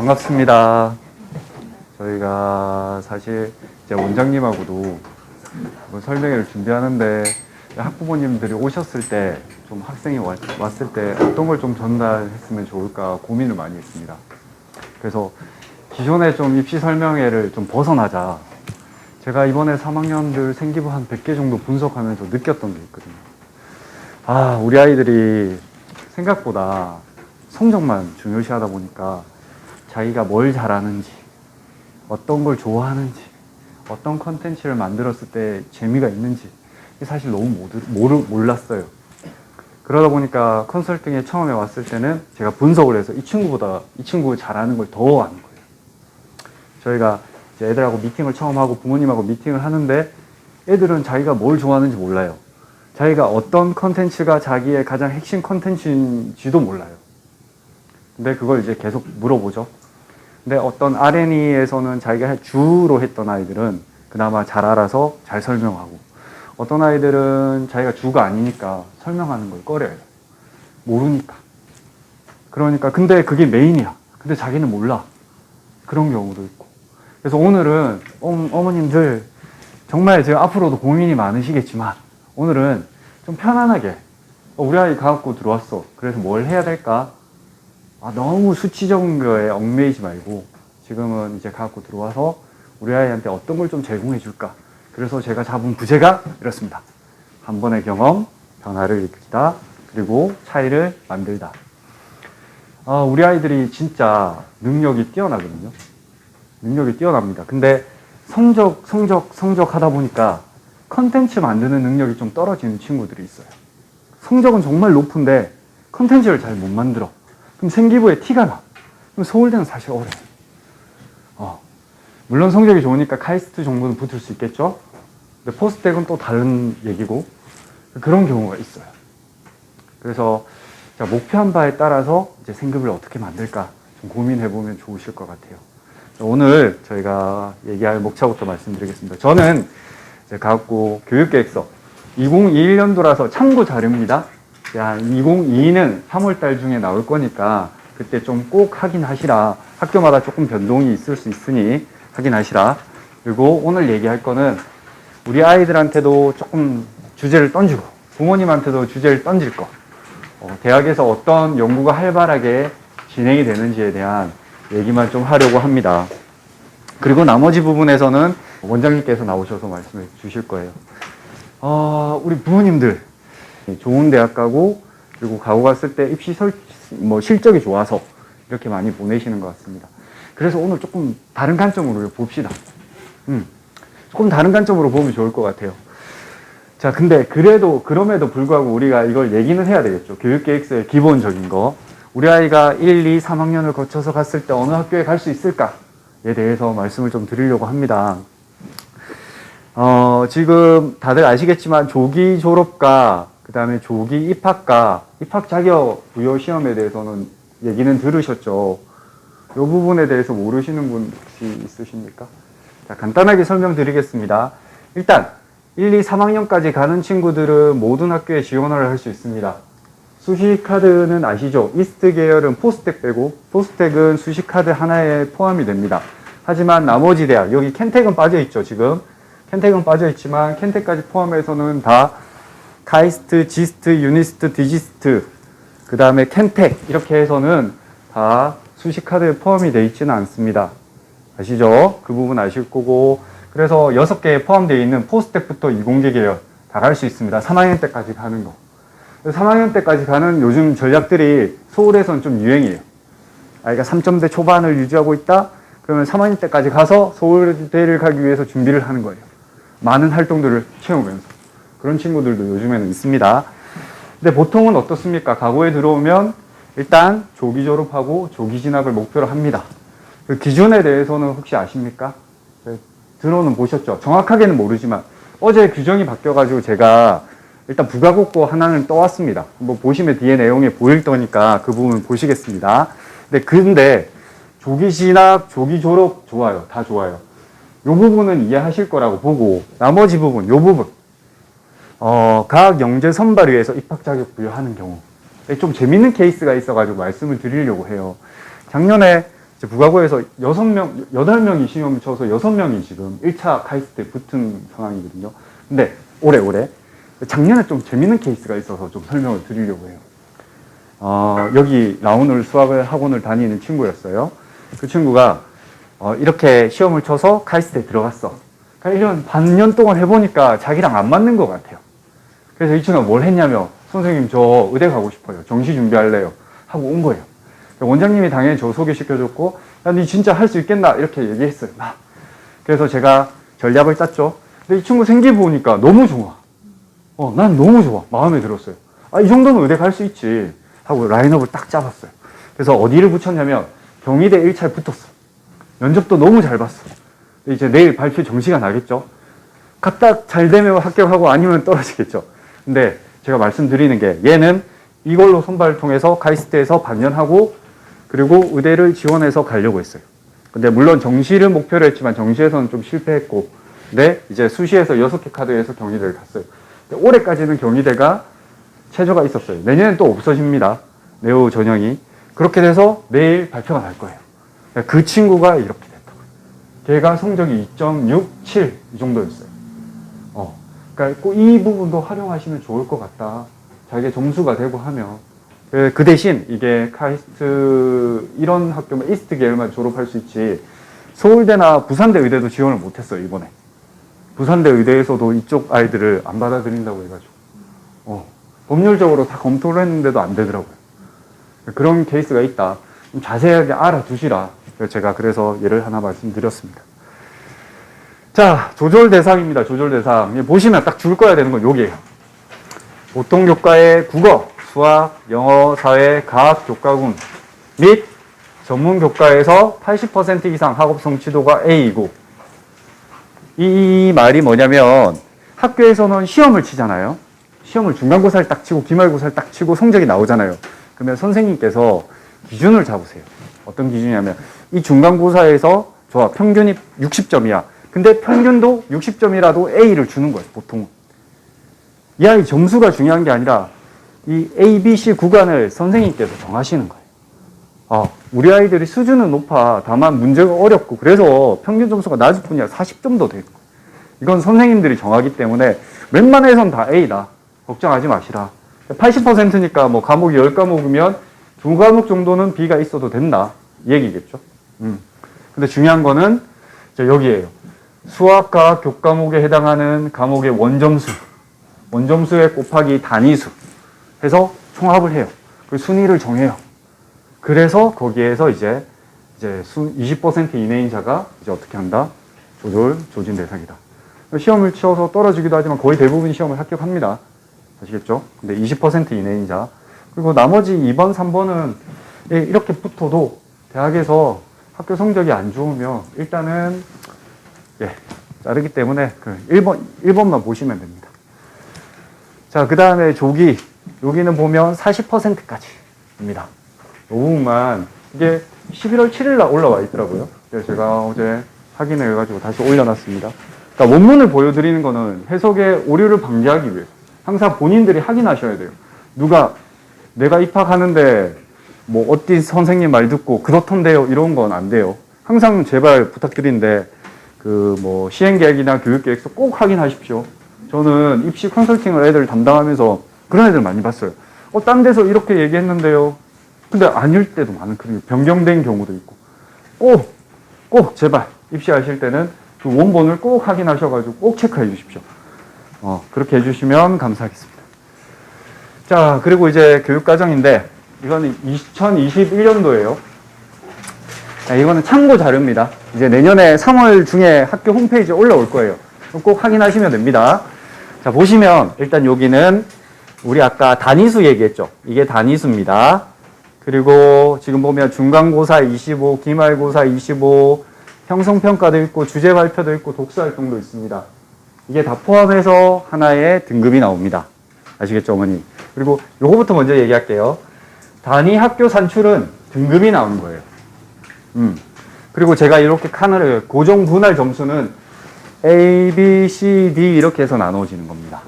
반갑습니다. 저희가 사실 이제 원장님하고도 뭐 설명회를 준비하는데 학부모님들이 오셨을 때 좀 학생이 왔을 때 어떤 걸 좀 전달했으면 좋을까 고민을 많이 했습니다. 그래서 기존에 좀 입시 설명회를 좀 벗어나자. 제가 이번에 3학년들 생기부 한 100개 정도 분석하면서 느꼈던 게 있거든요. 아, 우리 아이들이 생각보다 성적만 중요시 하다 보니까 자기가 뭘 잘하는지, 어떤 걸 좋아하는지, 어떤 컨텐츠를 만들었을 때 재미가 있는지 사실 너무 몰랐어요. 그러다 보니까 컨설팅에 처음에 왔을 때는 제가 분석을 해서 이 친구가 잘하는 걸 더 아는 거예요. 저희가 이제 애들하고 미팅을 처음 하고 부모님하고 미팅을 하는데 애들은 자기가 뭘 좋아하는지 몰라요. 자기가 어떤 컨텐츠가 자기의 가장 핵심 컨텐츠인지도 몰라요. 근데 그걸 이제 계속 물어보죠. 근데 어떤 R&E에서는 자기가 주로 했던 아이들은 그나마 잘 알아서 잘 설명하고, 어떤 아이들은 자기가 주가 아니니까 설명하는 걸 꺼려요. 모르니까. 그러니까 근데 그게 메인이야. 근데 자기는 몰라. 그런 경우도 있고. 그래서 오늘은 어머님들 정말 제가 앞으로도 고민이 많으시겠지만 오늘은 좀 편안하게 우리 아이 가갖고 들어왔어. 그래서 뭘 해야 될까? 너무 수치적인 거에 얽매이지 말고 지금은 이제 가갖고 들어와서 우리 아이한테 어떤 걸 좀 제공해 줄까? 그래서 제가 잡은 부제가 이렇습니다. 한 번의 경험, 변화를 일으키다, 그리고 차이를 만들다. 우리 아이들이 진짜 능력이 뛰어나거든요. 능력이 뛰어납니다. 근데 성적 하다 보니까 컨텐츠 만드는 능력이 좀 떨어지는 친구들이 있어요. 성적은 정말 높은데 컨텐츠를 잘 못 만들어. 그럼 생기부에 티가 나. 그럼 서울대는 사실 어려워요. 물론 성적이 좋으니까 카이스트 정도는 붙을 수 있겠죠? 근데 포스텍은 또 다른 얘기고, 그런 경우가 있어요. 그래서 목표한 바에 따라서 이제 생급을 어떻게 만들까 좀 고민해보면 좋으실 것 같아요. 오늘 저희가 얘기할 목차부터 말씀드리겠습니다. 저는 이제 가고 교육계획서 2021년도라서 참고 자료입니다. 2022는 3월달 중에 나올 거니까 그때 좀 꼭 확인하시라. 학교마다 조금 변동이 있을 수 있으니 확인하시라. 그리고 오늘 얘기할 거는 우리 아이들한테도 조금 주제를 던지고 부모님한테도 주제를 던질 거. 대학에서 어떤 연구가 활발하게 진행이 되는지에 대한 얘기만 좀 하려고 합니다. 그리고 나머지 부분에서는 원장님께서 나오셔서 말씀해 주실 거예요. 우리 부모님들 좋은 대학 가고 그리고 가고 갔을 때 입시 실적이 좋아서 이렇게 많이 보내시는 것 같습니다. 그래서 오늘 조금 다른 관점으로 봅시다. 조금 다른 관점으로 보면 좋을 것 같아요. 자, 근데 그럼에도 불구하고 우리가 이걸 얘기는 해야 되겠죠. 교육계획서의 기본적인 거. 우리 아이가 1, 2, 3학년을 거쳐서 갔을 때 어느 학교에 갈 수 있을까에 대해서 말씀을 좀 드리려고 합니다. 지금 다들 아시겠지만 조기 졸업과 그 다음에 조기 입학과 입학 자격 부여 시험에 대해서는 얘기는 들으셨죠. 이 부분에 대해서 모르시는 분 혹시 있으십니까? 자, 간단하게 설명드리겠습니다. 일단 1, 2, 3학년까지 가는 친구들은 모든 학교에 지원을 할 수 있습니다. 수시카드는 아시죠? 이스트 계열은 포스텍 빼고 포스텍은 수시카드 하나에 포함이 됩니다. 하지만 나머지 대학, 여기 켄텍은 빠져있죠, 지금. 켄텍은 빠져있지만 켄텍까지 포함해서는 다 카이스트, 지스트, 유니스트, 디지스트, 그 다음에 켄텍 이렇게 해서는 다 수시카드에 포함이 되어 있지는 않습니다. 아시죠? 그 부분 아실 거고, 그래서 6개에 포함되어 있는 포스텍부터 이공계 계열 다 갈 수 있습니다. 3학년 때까지 가는 거. 3학년 때까지 가는 요즘 전략들이 서울에서는 좀 유행이에요. 아이가 3점대 초반을 유지하고 있다? 그러면 3학년 때까지 가서 서울대를 가기 위해서 준비를 하는 거예요. 많은 활동들을 채우면서. 그런 친구들도 요즘에는 있습니다. 근데 보통은 어떻습니까? 가고에 들어오면 일단 조기 졸업하고 조기 진학을 목표로 합니다. 그 기준에 대해서는 혹시 아십니까? 들어는 보셨죠? 정확하게는 모르지만 어제 규정이 바뀌어가지고 제가 일단 부가국고 하나는 떠왔습니다. 한번 보시면 뒤에 내용에 보일 거니까 그 부분 보시겠습니다. 근데 조기 진학, 조기 졸업 좋아요. 다 좋아요. 이 부분은 이해하실 거라고 보고 나머지 부분, 이 부분 각 영재 선발위에서 입학 자격 부여하는 경우 좀 재밌는 케이스가 있어가지고 말씀을 드리려고 해요. 작년에 이제 부가고에서 6명, 8명이 시험을 쳐서 6명이 지금 1차 카이스트에 붙은 상황이거든요. 근데 올해 작년에 좀 재밌는 케이스가 있어서 좀 설명을 드리려고 해요. 여기 라운을 수학 학원을 다니는 친구였어요. 그 친구가 이렇게 시험을 쳐서 카이스트에 들어갔어. 그러니까 1년 반년 동안 해보니까 자기랑 안 맞는 것 같아요. 그래서 이 친구가 뭘 했냐면, 선생님 저 의대 가고 싶어요. 정시 준비할래요. 하고 온 거예요. 원장님이 당연히 저 소개시켜줬고, 야, 니 진짜 할 수 있겠나? 이렇게 얘기했어요. 그래서 제가 전략을 짰죠. 근데 이 친구 생기 보니까 너무 좋아. 난 너무 좋아. 마음에 들었어요. 이 정도면 의대 갈 수 있지. 하고 라인업을 딱 잡았어요. 그래서 어디를 붙였냐면, 경희대 1차에 붙었어. 면접도 너무 잘 봤어. 이제 내일 발표 정시가 나겠죠. 각각 잘 되면 합격하고 아니면 떨어지겠죠. 근데 제가 말씀드리는 게 얘는 이걸로 선발을 통해서 카이스트에서 반년하고 그리고 의대를 지원해서 가려고 했어요. 근데 물론 정시를 목표로 했지만 정시에서는 좀 실패했고, 근데 이제 수시에서 6개 카드에서 경희대를 갔어요. 근데 올해까지는 경희대가 최저가 있었어요. 내년엔 또 없어집니다. 네오 전형이. 그렇게 돼서 내일 발표가 날 거예요. 그 친구가 이렇게 됐다고요. 걔가 성적이 2.67 이 정도였어요. 그러니까 꼭 이 부분도 활용하시면 좋을 것 같다. 자기의 점수가 되고 하면. 그 대신 이게 카이스트 이런 학교면 이스트 계열만 졸업할 수 있지 서울대나 부산대 의대도 지원을 못했어요 이번에. 부산대 의대에서도 이쪽 아이들을 안 받아들인다고 해가지고 법률적으로 다 검토를 했는데도 안 되더라고요. 그런 케이스가 있다. 좀 자세하게 알아두시라. 제가 그래서 예를 하나 말씀드렸습니다. 자, 조절 대상입니다. 조절 대상. 보시면 딱 줄 거야 되는 건 여기에요. 보통 교과의 국어, 수학, 영어, 사회, 과학 교과군 및 전문 교과에서 80% 이상 학업 성취도가 A이고, 이 말이 뭐냐면 학교에서는 시험을 치잖아요. 시험을 중간고사를 딱 치고 기말고사를 딱 치고 성적이 나오잖아요. 그러면 선생님께서 기준을 잡으세요. 어떤 기준이냐면 이 중간고사에서 좋아, 평균이 60점이야. 근데 평균도 60점이라도 A를 주는 거예요, 보통은. 이 아이 점수가 중요한 게 아니라 이 A, B, C 구간을 선생님께서 정하시는 거예요. 우리 아이들이 수준은 높아. 다만 문제가 어렵고 그래서 평균 점수가 낮을 뿐이야. 40점도 되고. 이건 선생님들이 정하기 때문에 웬만해선 다 A다. 걱정하지 마시라. 80%니까 뭐 과목이 10과목이면 2과목 정도는 B가 있어도 된다. 이 얘기겠죠. 근데 중요한 거는 여기에요. 수학과 교과목에 해당하는 과목의 원점수. 원점수에 곱하기 단위수 해서 총합을 해요. 그 순위를 정해요. 그래서 거기에서 이제 20% 이내인 자가 이제 어떻게 한다? 조진 대상이다. 시험을 치어서 떨어지기도 하지만 거의 대부분 시험을 합격합니다. 아시겠죠? 근데 20% 이내인 자. 그리고 나머지 2번, 3번은 이렇게 붙어도 대학에서 학교 성적이 안 좋으면 일단은 자르기 때문에 그 1번만 보시면 됩니다. 자, 그 다음에 조기. 여기는 보면 40%까지입니다. 이 부분만 이게 11월 7일 날 올라와 있더라고요. 그래서 제가 어제 확인을 해가지고 다시 올려놨습니다. 그러니까 원문을 보여드리는 거는 해석의 오류를 방지하기 위해서 항상 본인들이 확인하셔야 돼요. 내가 입학하는데 뭐 어디 선생님 말 듣고 그렇던데요 이런 건 안 돼요. 항상 제발 부탁드리는데 그 뭐 시행계획이나 교육계획서 꼭 확인하십시오. 저는 입시 컨설팅을 애들 담당하면서 그런 애들 많이 봤어요. 딴 데서 이렇게 얘기했는데요. 근데 아닐 때도 많은, 그리고 변경된 경우도 있고. 꼭 제발 입시하실 때는 그 원본을 꼭 확인하셔가지고 꼭 체크해 주십시오. 그렇게 해주시면 감사하겠습니다. 자, 그리고 이제 교육과정인데 이거는 2021년도예요. 이거는 참고 자료입니다. 이제 내년에 3월 중에 학교 홈페이지에 올라올 거예요. 꼭 확인하시면 됩니다. 자, 보시면 일단 여기는 우리 아까 단위수 얘기했죠. 이게 단위수입니다. 그리고 지금 보면 중간고사 25, 기말고사 25, 형성평가도 있고 주제 발표도 있고 독서활동도 있습니다. 이게 다 포함해서 하나의 등급이 나옵니다. 아시겠죠, 어머니? 그리고 요거부터 먼저 얘기할게요. 단위 학교 산출은 등급이 나오는 거예요. 그리고 제가 이렇게 칸을 고정 분할 점수는 A, B, C, D 이렇게 해서 나눠지는 겁니다.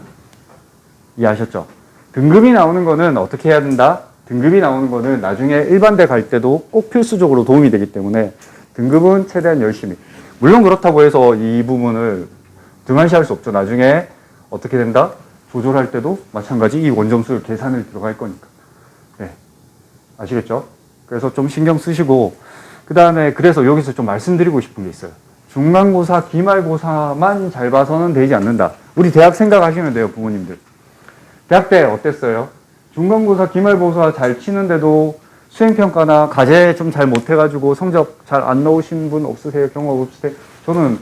이해하셨죠? 등급이 나오는 거는 어떻게 해야 된다? 등급이 나오는 거는 나중에 일반대 갈 때도 꼭 필수적으로 도움이 되기 때문에 등급은 최대한 열심히. 물론 그렇다고 해서 이 부분을 등한시할 수 없죠. 나중에 어떻게 된다? 조절할 때도 마찬가지 이 원점수를 계산을 들어갈 거니까. 네. 아시겠죠? 그래서 좀 신경 쓰시고, 그 다음에 그래서 여기서 좀 말씀드리고 싶은 게 있어요. 중간고사, 기말고사만 잘 봐서는 되지 않는다. 우리 대학 생각하시면 돼요, 부모님들. 대학 때 어땠어요? 중간고사, 기말고사 잘 치는데도 수행평가나 과제 좀 잘 못해가지고 성적 잘 안 나오신 분 없으세요? 경험 없으세요? 저는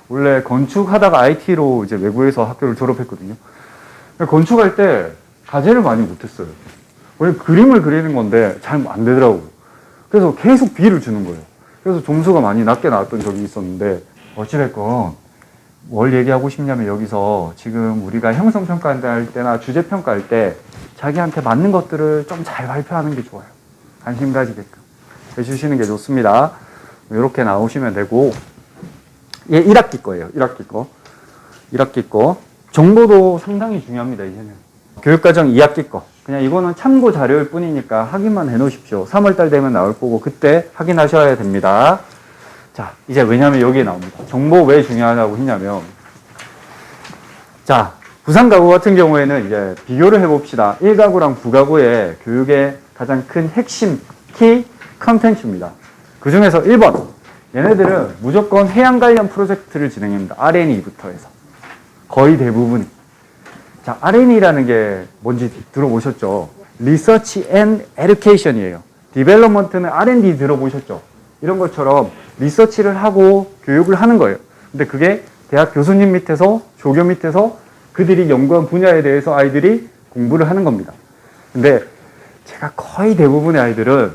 원래 건축하다가 IT로 이제 외국에서 학교를 졸업했거든요. 건축할 때 과제를 많이 못했어요. 원래 그림을 그리는 건데 잘 안 되더라고요. 그래서 계속 B를 주는 거예요. 그래서 점수가 많이 낮게 나왔던 적이 있었는데, 어찌됐건 뭘 얘기하고 싶냐면, 여기서 지금 우리가 형성평가할 때나 주제평가할 때 자기한테 맞는 것들을 좀 잘 발표하는 게 좋아요. 관심 가지게끔 해주시는 게 좋습니다. 이렇게 나오시면 되고, 예, 1학기 거예요. 1학기 거. 1학기 거. 정보도 상당히 중요합니다, 이제는. 교육과정 2학기 거. 그냥 이거는 참고 자료일 뿐이니까 확인만 해 놓으십시오. 3월달 되면 나올 거고, 그때 확인하셔야 됩니다. 자, 이제 왜냐면 여기에 나옵니다. 정보 왜 중요하다고 했냐면, 자, 부산가구 같은 경우에는 이제 비교를 해봅시다. 1가구랑 부가구의 교육의 가장 큰 핵심 키 컨텐츠입니다. 그 중에서 1번. 얘네들은 무조건 해양 관련 프로젝트를 진행합니다. R&E부터 해서. 거의 대부분. 자, R&E라는 게 뭔지 들어보셨죠? Research and Education이에요. Development는 R&D 들어보셨죠? 이런 것처럼 리서치를 하고 교육을 하는 거예요. 근데 그게 대학 교수님 밑에서, 조교 밑에서 그들이 연구한 분야에 대해서 아이들이 공부를 하는 겁니다. 근데 제가 거의 대부분의 아이들은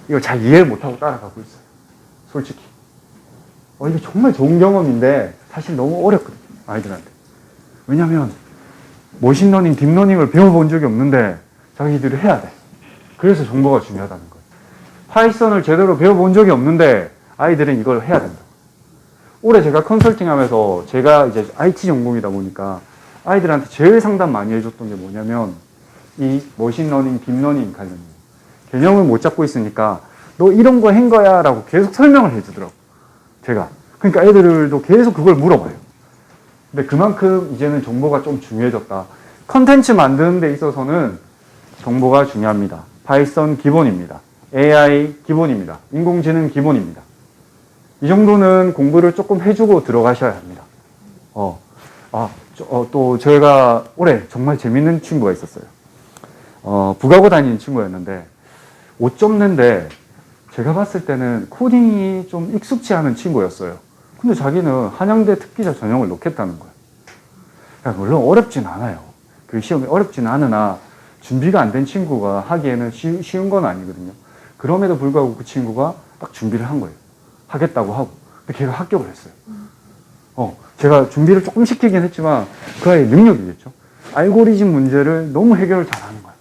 이거 잘 이해를 못하고 따라가고 있어요. 솔직히. 이게 정말 좋은 경험인데 사실 너무 어렵거든요. 아이들한테. 왜냐면 머신러닝, 딥러닝을 배워본 적이 없는데 자기들이 해야 돼. 그래서 정보가 중요하다는 거예요. 파이썬을 제대로 배워본 적이 없는데 아이들은 이걸 해야 된다. 올해 제가 컨설팅하면서 제가 이제 IT 전공이다 보니까 아이들한테 제일 상담 많이 해줬던 게 뭐냐면 이 머신러닝, 딥러닝 관련이에요. 개념을 못 잡고 있으니까 너 이런 거 한 거야 라고 계속 설명을 해주더라고. 제가. 그러니까 애들도 계속 그걸 물어봐요. 근데 그만큼 이제는 정보가 좀 중요해졌다. 컨텐츠 만드는 데 있어서는 정보가 중요합니다. 파이썬 기본입니다. AI 기본입니다. 인공지능 기본입니다. 이 정도는 공부를 조금 해주고 들어가셔야 합니다. 또 저희가 올해 정말 재밌는 친구가 있었어요. 부가고 다니는 친구였는데 5점 낸데 제가 봤을 때는 코딩이 좀 익숙치 않은 친구였어요. 근데 자기는 한양대 특기자 전형을 놓겠다는 거예요. 그러니까 물론 어렵진 않아요. 그 시험이 어렵진 않으나 준비가 안 된 친구가 하기에는 쉬운 건 아니거든요. 그럼에도 불구하고 그 친구가 딱 준비를 한 거예요. 하겠다고 하고. 근데 걔가 합격을 했어요. 제가 준비를 조금 시키긴 했지만 그 아이의 능력이겠죠. 알고리즘 문제를 너무 해결을 잘하는 거예요.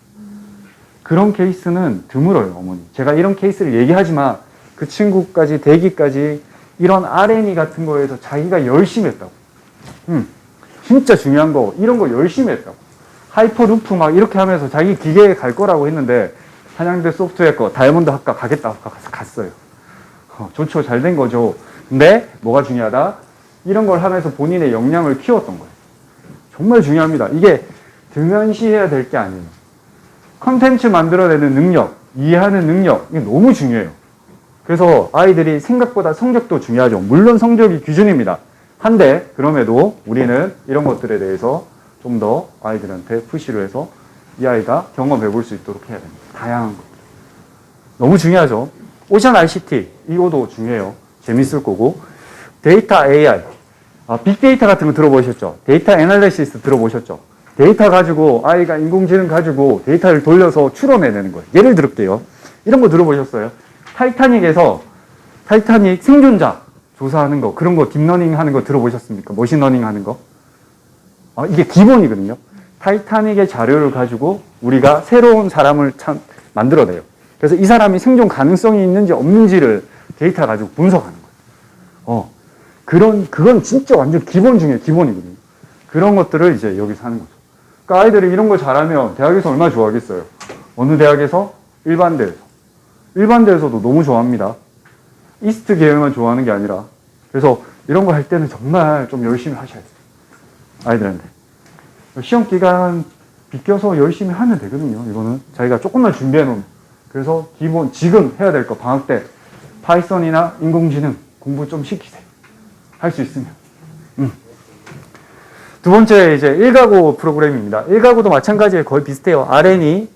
그런 케이스는 드물어요, 어머니. 제가 이런 케이스를 얘기하지만 그 친구까지, 대기까지 이런 R&E 같은 거에서 자기가 열심히 했다고. 진짜 중요한 거, 이런 거 열심히 했다고. 하이퍼루프 막 이렇게 하면서 자기 기계에 갈 거라고 했는데 한양대 소프트웨어 다이아몬드 학과 가겠다고 갔어요. 좋죠. 잘 된 거죠. 근데 뭐가 중요하다? 이런 걸 하면서 본인의 역량을 키웠던 거예요. 정말 중요합니다. 이게 등한시해야 될 게 아니에요. 컨텐츠 만들어내는 능력, 이해하는 능력, 이게 너무 중요해요. 그래서 아이들이 생각보다 성적도 중요하죠. 물론 성적이 기준입니다. 한데 그럼에도 우리는 이런 것들에 대해서 좀 더 아이들한테 푸시를 해서 이 아이가 경험해 볼 수 있도록 해야 됩니다. 다양한 것. 너무 중요하죠. 오션 ICT, 이거도 중요해요. 재밌을 거고. 데이터 AI, 빅데이터 같은 거 들어보셨죠? 데이터 애널리시스 들어보셨죠? 데이터 가지고 아이가 인공지능 가지고 데이터를 돌려서 추론해내는 거예요. 예를 들을게요. 이런 거 들어보셨어요? 타이타닉에서 타이타닉 생존자 조사하는 거, 그런 거 딥러닝 하는 거 들어보셨습니까? 머신러닝 하는 거? 이게 기본이거든요. 타이타닉의 자료를 가지고 우리가 새로운 사람을 만들어내요. 그래서 이 사람이 생존 가능성이 있는지 없는지를 데이터 가지고 분석하는 거예요. 그건 진짜 완전 기본 중에 기본이거든요. 그런 것들을 이제 여기서 하는 거죠. 그러니까 아이들이 이런 걸 잘하면 대학에서 얼마나 좋아하겠어요. 어느 대학에서? 일반대에서. 일반대에서도 너무 좋아합니다. 이스트 계열만 좋아하는 게 아니라. 그래서 이런 거 할 때는 정말 좀 열심히 하셔야 돼요. 아이들한테. 시험 기간 비껴서 열심히 하면 되거든요. 이거는 자기가 조금만 준비해 놓으면. 그래서 기본 지금 해야 될 거 방학 때 파이썬이나 인공지능 공부 좀 시키세요. 할 수 있으면. 두 번째 이제 1가구 프로그램입니다. 1가구도 마찬가지에 거의 비슷해요. R&E,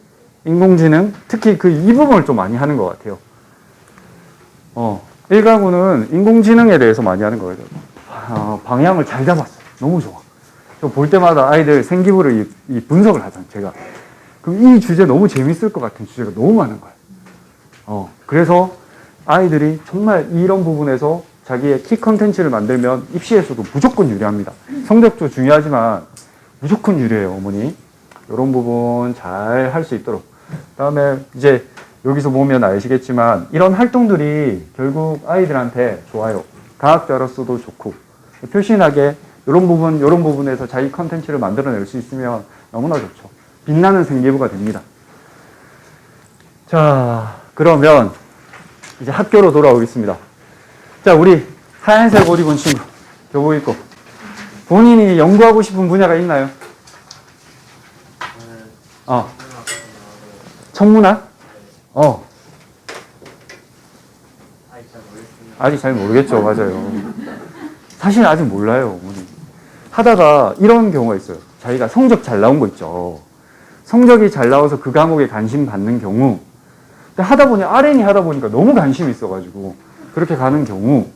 인공지능, 특히 그 이 부분을 좀 많이 하는 것 같아요. 1가구는 인공지능에 대해서 많이 하는 거예요. 방향을 잘 잡았어요. 너무 좋아. 볼 때마다 아이들 생기부를 이 분석을 하잖아요, 제가. 그럼 이 주제 너무 재밌을 것 같은 주제가 너무 많은 거예요. 그래서 아이들이 정말 이런 부분에서 자기의 키 컨텐츠를 만들면 입시에서도 무조건 유리합니다. 성적도 중요하지만 무조건 유리해요, 어머니. 이런 부분 잘 할 수 있도록. 그다음에 이제 여기서 보면 아시겠지만 이런 활동들이 결국 아이들한테 좋아요. 과학자로서도 좋고 표신하게 이런 부분에서 자기 컨텐츠를 만들어낼 수 있으면 너무나 좋죠. 빛나는 생기부가 됩니다. 자, 그러면 이제 학교로 돌아오겠습니다. 자, 우리 하얀색 옷 입은 친구, 교복 입고. 본인이 연구하고 싶은 분야가 있나요? 청문학? 아직 잘 모르겠죠. 맞아요. 사실 아직 몰라요. 하다가 이런 경우가 있어요. 자기가 성적 잘 나온 거 있죠. 성적이 잘 나와서 그 과목에 관심 받는 경우. 근데 하다 보니 R&E 하다 보니까 너무 관심이 있어가지고 그렇게 가는 경우,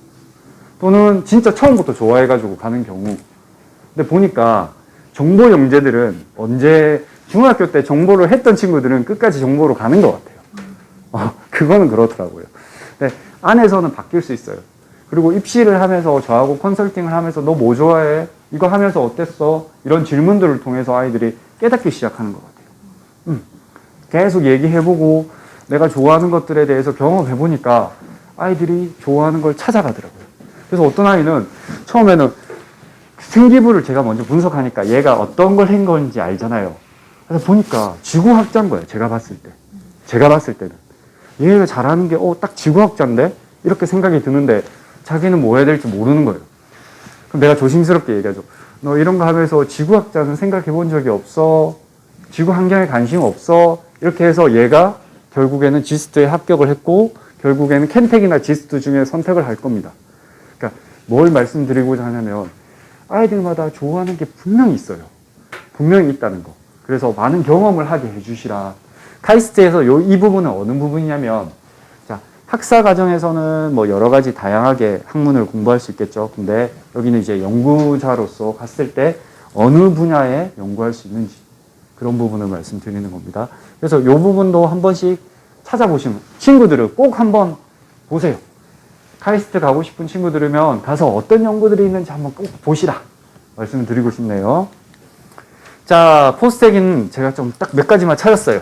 또는 진짜 처음부터 좋아해가지고 가는 경우. 근데 보니까 정보 영재들은 언제 중학교 때 정보를 했던 친구들은 끝까지 정보로 가는 것 같아요. 그거는 그렇더라고요. 근데 안에서는 바뀔 수 있어요. 그리고 입시를 하면서 저하고 컨설팅을 하면서 너 뭐 좋아해? 이거 하면서 어땠어? 이런 질문들을 통해서 아이들이 깨닫기 시작하는 것 같아요. 계속 얘기해보고 내가 좋아하는 것들에 대해서 경험해보니까 아이들이 좋아하는 걸 찾아가더라고요. 그래서 어떤 아이는 처음에는 생기부를 제가 먼저 분석하니까 얘가 어떤 걸 한 건지 알잖아요. 그래서 보니까 지구학자인 거예요. 제가 봤을 때는. 얘가 잘하는 게 딱 지구학자인데? 이렇게 생각이 드는데 자기는 뭐 해야 될지 모르는 거예요. 그럼 내가 조심스럽게 얘기하죠. 너 이런 거 하면서 지구학자는 생각해 본 적이 없어? 지구 환경에 관심 없어? 이렇게 해서 얘가 결국에는 지스트에 합격을 했고 결국에는 켄텍이나 지스트 중에 선택을 할 겁니다. 그러니까 뭘 말씀드리고자 하냐면 아이들마다 좋아하는 게 분명히 있어요. 분명히 있다는 거. 그래서 많은 경험을 하게 해주시라. 카이스트에서 이 부분은 어느 부분이냐면, 자, 학사 과정에서는 뭐 여러 가지 다양하게 학문을 공부할 수 있겠죠. 근데 여기는 이제 연구자로서 갔을 때 어느 분야에 연구할 수 있는지 그런 부분을 말씀드리는 겁니다. 그래서 이 부분도 한 번씩 찾아보시면, 친구들을 꼭 한번 보세요. 카이스트 가고 싶은 친구들이면 가서 어떤 연구들이 있는지 한번 꼭 보시라 말씀을 드리고 싶네요. 자, 포스텍은 제가 좀 딱 몇 가지만 찾았어요.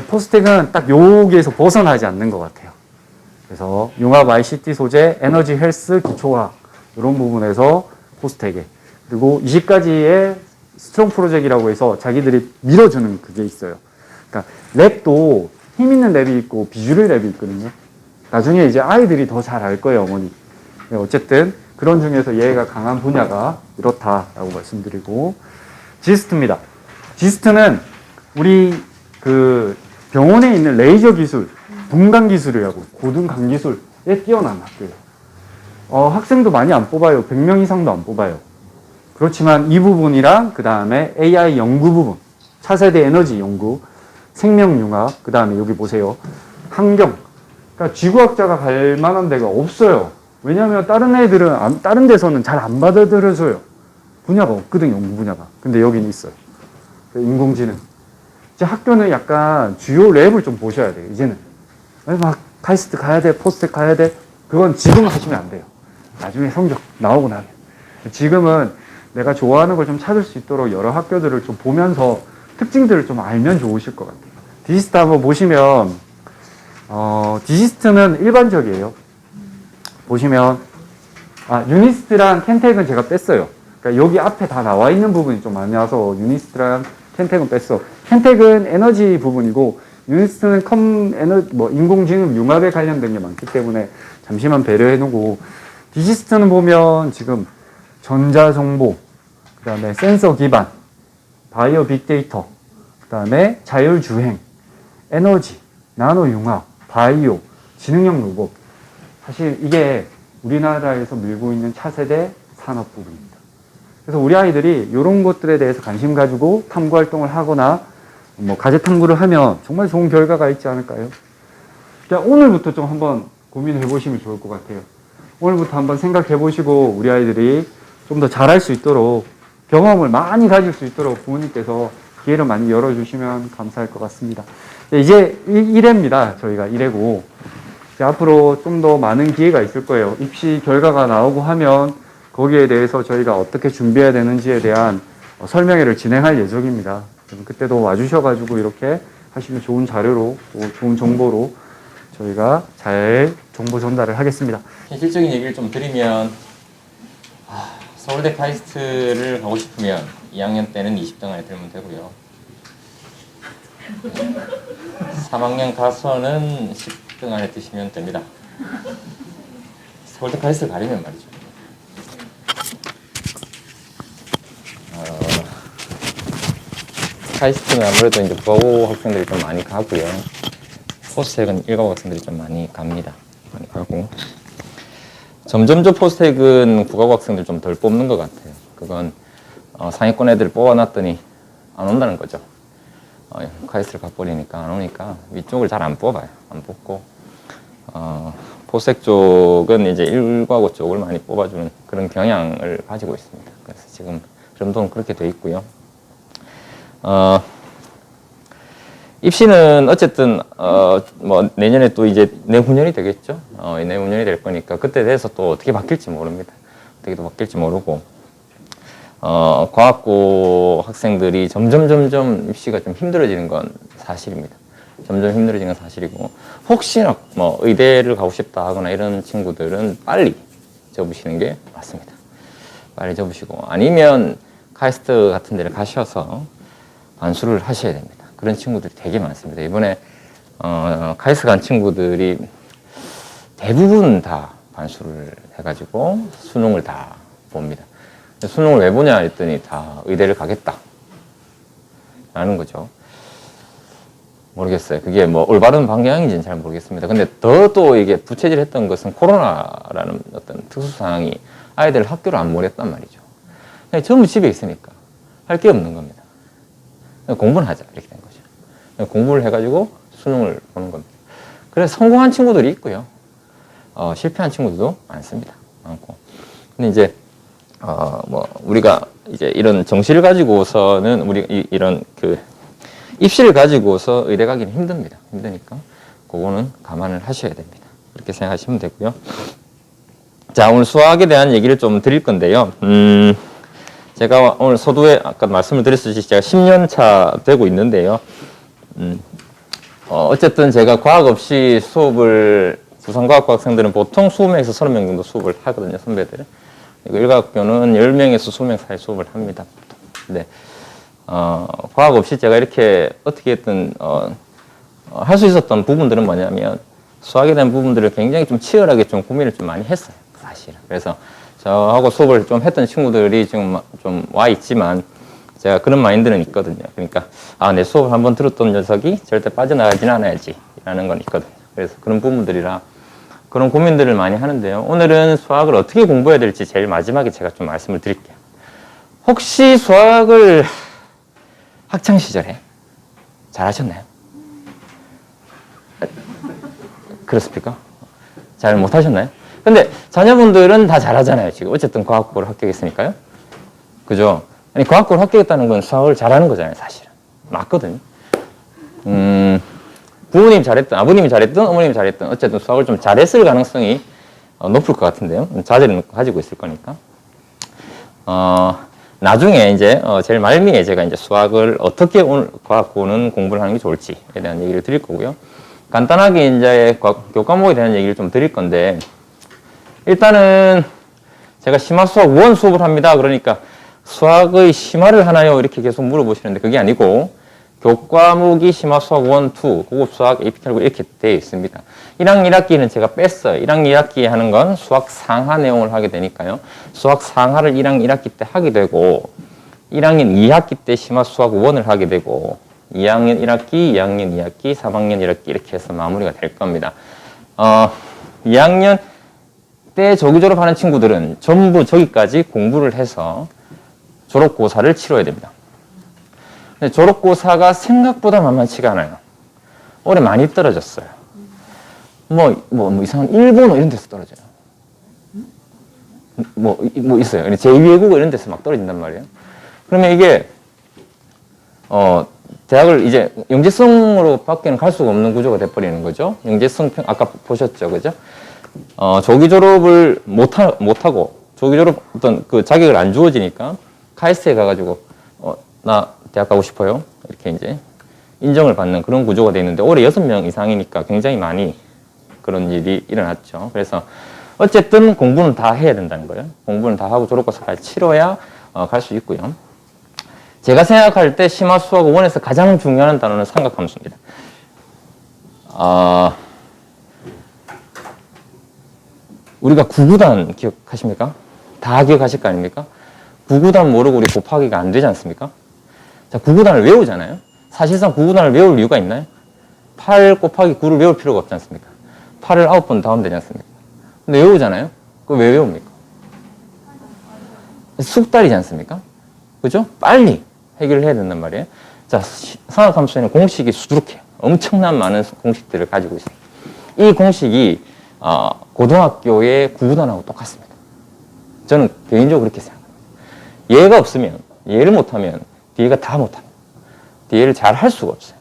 포스텍은 딱 여기에서 벗어나지 않는 것 같아요. 그래서 융합 ICT 소재, 에너지 헬스, 기초화학 이런 부분에서 포스텍에, 그리고 20가지의 스트롱 프로젝트라고 해서 자기들이 밀어주는 그게 있어요. 그러니까 랩도 힘 있는 랩이 있고 비주얼 랩이 있거든요. 나중에 이제 아이들이 더 잘 알 거예요, 어머니. 어쨌든 그런 중에서 얘가 강한 분야가 이렇다라고 말씀드리고, 지스트입니다. 지스트는 우리 그 병원에 있는 레이저 기술, 분강 기술이라고 고등강 기술에 뛰어난 학교예요. 학생도 많이 안 뽑아요. 100명 이상도 안 뽑아요. 그렇지만 이 부분이랑 그 다음에 AI 연구 부분, 차세대 에너지 연구, 생명융합, 그 다음에 여기 보세요. 환경. 그러니까 지구학자가 갈 만한 데가 없어요. 왜냐하면 다른 데서는 잘 안 받아들여져요. 분야가 없거든, 연구 분야가. 근데 여기는 있어요. 인공지능. 이제 학교는 약간 주요 랩을 좀 보셔야 돼요, 이제는. 막 카이스트 가야 돼, 포스텍 가야 돼. 그건 지금 하시면 안 돼요. 나중에 성적 나오고 나면. 지금은 내가 좋아하는 걸 좀 찾을 수 있도록 여러 학교들을 좀 보면서 특징들을 좀 알면 좋으실 것 같아요. 디지스트 한번 보시면, 디지스트는 일반적이에요. 보시면, 유니스트랑 켄텍은 제가 뺐어요. 그러니까 여기 앞에 다 나와 있는 부분이 좀 많이 나와서 유니스트랑 켄텍은 뺐어. 켄텍은 에너지 부분이고 유니스트는 뭐 인공지능 융합에 관련된 게 많기 때문에 잠시만 배려해 놓고, 디지스트는 보면 지금 전자정보, 그 다음에 센서 기반, 바이오 빅데이터, 그 다음에 자율주행, 에너지, 나노융합, 바이오, 지능형 로봇. 사실 이게 우리나라에서 밀고 있는 차세대 산업 부분입니다. 그래서 우리 아이들이 이런 것들에 대해서 관심 가지고 탐구 활동을 하거나 뭐 과제 탐구를 하면 정말 좋은 결과가 있지 않을까요? 자, 오늘부터 좀 한번 고민해 보시면 좋을 것 같아요. 오늘부터 한번 생각해 보시고 우리 아이들이 좀 더 잘할 수 있도록, 경험을 많이 가질 수 있도록 부모님께서 기회를 많이 열어주시면 감사할 것 같습니다. 이제 1회입니다. 저희가 1회고 앞으로 좀 더 많은 기회가 있을 거예요. 입시 결과가 나오고 하면 거기에 대해서 저희가 어떻게 준비해야 되는지에 대한 설명회를 진행할 예정입니다. 그때도 와주셔가지고 이렇게 하시면 좋은 자료로, 좋은 정보로 저희가 잘 정보 전달을 하겠습니다. 현실적인 얘기를 좀 드리면, 서울대 카이스트를 가고 싶으면 2학년 때는 20등 안에 들면 되고요. 3학년 가서는 10등 안에 드시면 됩니다. 서울대 카이스트를 가려면 말이죠. 카이스트는 아무래도 이제 국어고 학생들이 좀 많이 가고요. 포스텍은 일과고 학생들이 좀 많이 갑니다. 많이 가고. 점점 포스텍은 국어고 학생들 좀 덜 뽑는 것 같아요. 그건 상위권 애들 뽑아놨더니 안 온다는 거죠. 카이스트를 가버리니까 안 오니까 위쪽을 잘 안 뽑아요. 안 뽑고 포스텍 쪽은 이제 일과고 쪽을 많이 뽑아주는 그런 경향을 가지고 있습니다. 그래서 지금 정도는 그렇게 돼 있고요. 입시는 어쨌든 뭐 내년에 또 이제 내후년이 되겠죠. 내후년이 될 거니까 그때 돼서 또 어떻게 바뀔지 모릅니다. 어떻게 또 바뀔지 모르고 과학고 학생들이 점점 입시가 좀 힘들어지는 건 사실입니다. 점점 힘들어지는 건 사실이고, 혹시나 뭐 의대를 가고 싶다 하거나 이런 친구들은 빨리 접으시는 게 맞습니다. 빨리 접으시고, 아니면 카이스트 같은 데를 가셔서 반수를 하셔야 됩니다. 그런 친구들이 되게 많습니다. 이번에 카이스트 간 친구들이 대부분 다 반수를 해가지고 수능을 다 봅니다. 수능을 왜 보냐 했더니 다 의대를 가겠다 라는 거죠. 모르겠어요. 그게 뭐 올바른 방향인지는 잘 모르겠습니다. 근데 더 또 이게 부채질했던 것은 코로나라는 어떤 특수 상황이 아이들을 학교로 안 보냈단 말이죠. 그냥 전부 집에 있으니까 할 게 없는 겁니다. 공부는 하자 이렇게 된 거죠. 공부를 해가지고 수능을 보는 겁니다. 그래서 성공한 친구들이 있고요. 실패한 친구들도 많습니다. 많고. 근데 이제 뭐 우리가 이제 이런 정시를 가지고서는 이런 그 입시를 가지고서 의대 가기는 힘듭니다. 힘드니까 그거는 감안을 하셔야 됩니다. 그렇게 생각하시면 되고요. 자, 오늘 수학에 대한 얘기를 좀 드릴 건데요. 제가 오늘 서두에 아까 말씀을 드렸듯이 제가 10년 차 되고 있는데요. 어쨌든 제가 과학 없이 수업을, 부산과학고 학생들은 보통 20명에서 30명 정도 수업을 하거든요, 선배들. 일과학교는 10명에서 20명 사이 수업을 합니다. 근데 과학 없이 제가 이렇게 어떻게든 할 수 있었던 부분들은 뭐냐면, 수학에 대한 부분들을 굉장히 좀 치열하게 좀 고민을 좀 많이 했어요, 사실은. 그래서 저하고 수업을 좀 했던 친구들이 지금 좀 와 있지만, 제가 그런 마인드는 있거든요. 그러니까 내 수업을 한번 들었던 녀석이 절대 빠져나가진 않아야지 라는 건 있거든요. 그래서 그런 부분들이라 그런 고민들을 많이 하는데요. 오늘은 수학을 어떻게 공부해야 될지 제일 마지막에 제가 좀 말씀을 드릴게요. 혹시 수학을 학창시절에 잘하셨나요? 그렇습니까? 잘 못하셨나요? 근데 자녀분들은 다 잘하잖아요. 지금 어쨌든 과학고를 합격했으니까요. 그죠? 아니, 과학고를 합격했다는 건 수학을 잘하는 거잖아요, 사실은. 맞거든요. 부모님이 잘했든 아버님이 잘했든 어머님이 잘했든 어쨌든 수학을 좀 잘했을 가능성이 높을 것 같은데요. 자제를 가지고 있을 거니까. 나중에 이제 제일 말미에 제가 이제 수학을 어떻게 오늘 과학고는 공부를 하는 게 좋을지에 대한 얘기를 드릴 거고요. 간단하게 이제 교과목에 대한 얘기를 좀 드릴 건데, 일단은 제가 심화수학 1 수업을 합니다. 그러니까 수학의 심화를 하나요? 이렇게 계속 물어보시는데 그게 아니고, 교과목이 심화수학 1, 2, 고급수학, APT하고 이렇게 되어 있습니다. 1학년 1학기는 제가 뺐어요. 1학년 1학기에 하는 건 수학 상하 내용을 하게 되니까요. 수학 상하를 1학년 1학기 때 하게 되고 1학년 2학기 때 심화수학 1을 하게 되고 2학년 1학기, 2학년 2학기, 3학년 1학기 이렇게 해서 마무리가 될 겁니다. 2학년 때 조기 졸업하는 친구들은 전부 저기까지 공부를 해서 졸업고사를 치러야 됩니다. 근데 졸업고사가 생각보다 만만치가 않아요. 올해 많이 떨어졌어요. 뭐 이상한 일본어 이런 데서 떨어져요. 뭐 있어요. 제2외국어 이런 데서 막 떨어진단 말이에요. 그러면 이게, 대학을 이제 영재성으로 밖에는 갈 수가 없는 구조가 돼버리는 거죠. 영재성 아까 보셨죠. 그죠? 조기 졸업을 못하고, 조기 졸업 어떤 그 자격을 안 주어지니까, 카이스트에 가가지고, 나 대학 가고 싶어요. 이렇게 이제 인정을 받는 그런 구조가 돼 있는데, 올해 6명 이상이니까 굉장히 많이 그런 일이 일어났죠. 그래서 어쨌든 공부는 다 해야 된다는 거예요. 공부는 다 하고 졸업고사까지 치러야 갈 수 있고요. 제가 생각할 때 심화수학 5원에서 가장 중요한 단어는 삼각함수입니다. 우리가 구구단 기억하십니까? 다 기억하실 거 아닙니까? 구구단 모르고 우리 곱하기가 안 되지 않습니까? 자, 구구단을 외우잖아요. 사실상 구구단을 외울 이유가 있나요? 8 곱하기 9를 외울 필요가 없지 않습니까? 8을 9번 더하면 되지 않습니까? 근데 외우잖아요? 그거 왜 외웁니까? 숙달이지 않습니까? 그죠? 빨리 해결을 해야 된단 말이에요. 자, 삼각함수에는 공식이 수두룩해요. 엄청난 많은 공식들을 가지고 있어요. 이 공식이 고등학교의 구구단하고 똑같습니다. 저는 개인적으로 그렇게 생각합니다. 얘가 없으면, 얘를 못하면 뒤에가 다 못합니다. 뒤에를 잘 할 수가 없어요.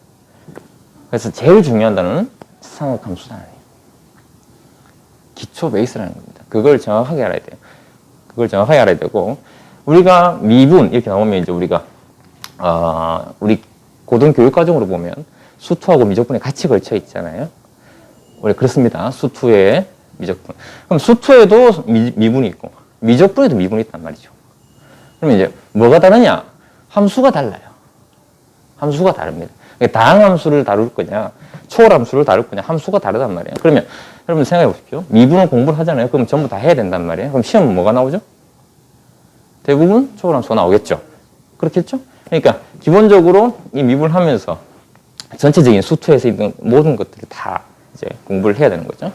그래서 제일 중요한 단어는 삼각함수다. 기초 베이스라는 겁니다. 그걸 정확하게 알아야 돼요. 그걸 정확하게 알아야 되고, 우리가 미분 이렇게 나오면 이제 우리가 우리 고등교육과정으로 보면 수투하고 미적분이 같이 걸쳐 있잖아요. 원래 그렇습니다. 수투에 미적분. 그럼 수투에도 미분이 있고 미적분에도 미분이 있단 말이죠. 그러면 이제 뭐가 다르냐? 함수가 달라요. 함수가 다릅니다. 다항함수를 다룰 거냐, 초월함수를 다룰 거냐, 함수가 다르단 말이에요. 그러면 여러분 생각해 보십시오. 미분을 공부를 하잖아요. 그럼 전부 다 해야 된단 말이에요. 그럼 시험은 뭐가 나오죠? 대부분 초월함수가 나오겠죠. 그렇겠죠? 그러니까 기본적으로 이 미분을 하면서 전체적인 수투에서 있는 모든 것들을 다 이제 공부를 해야 되는 거죠.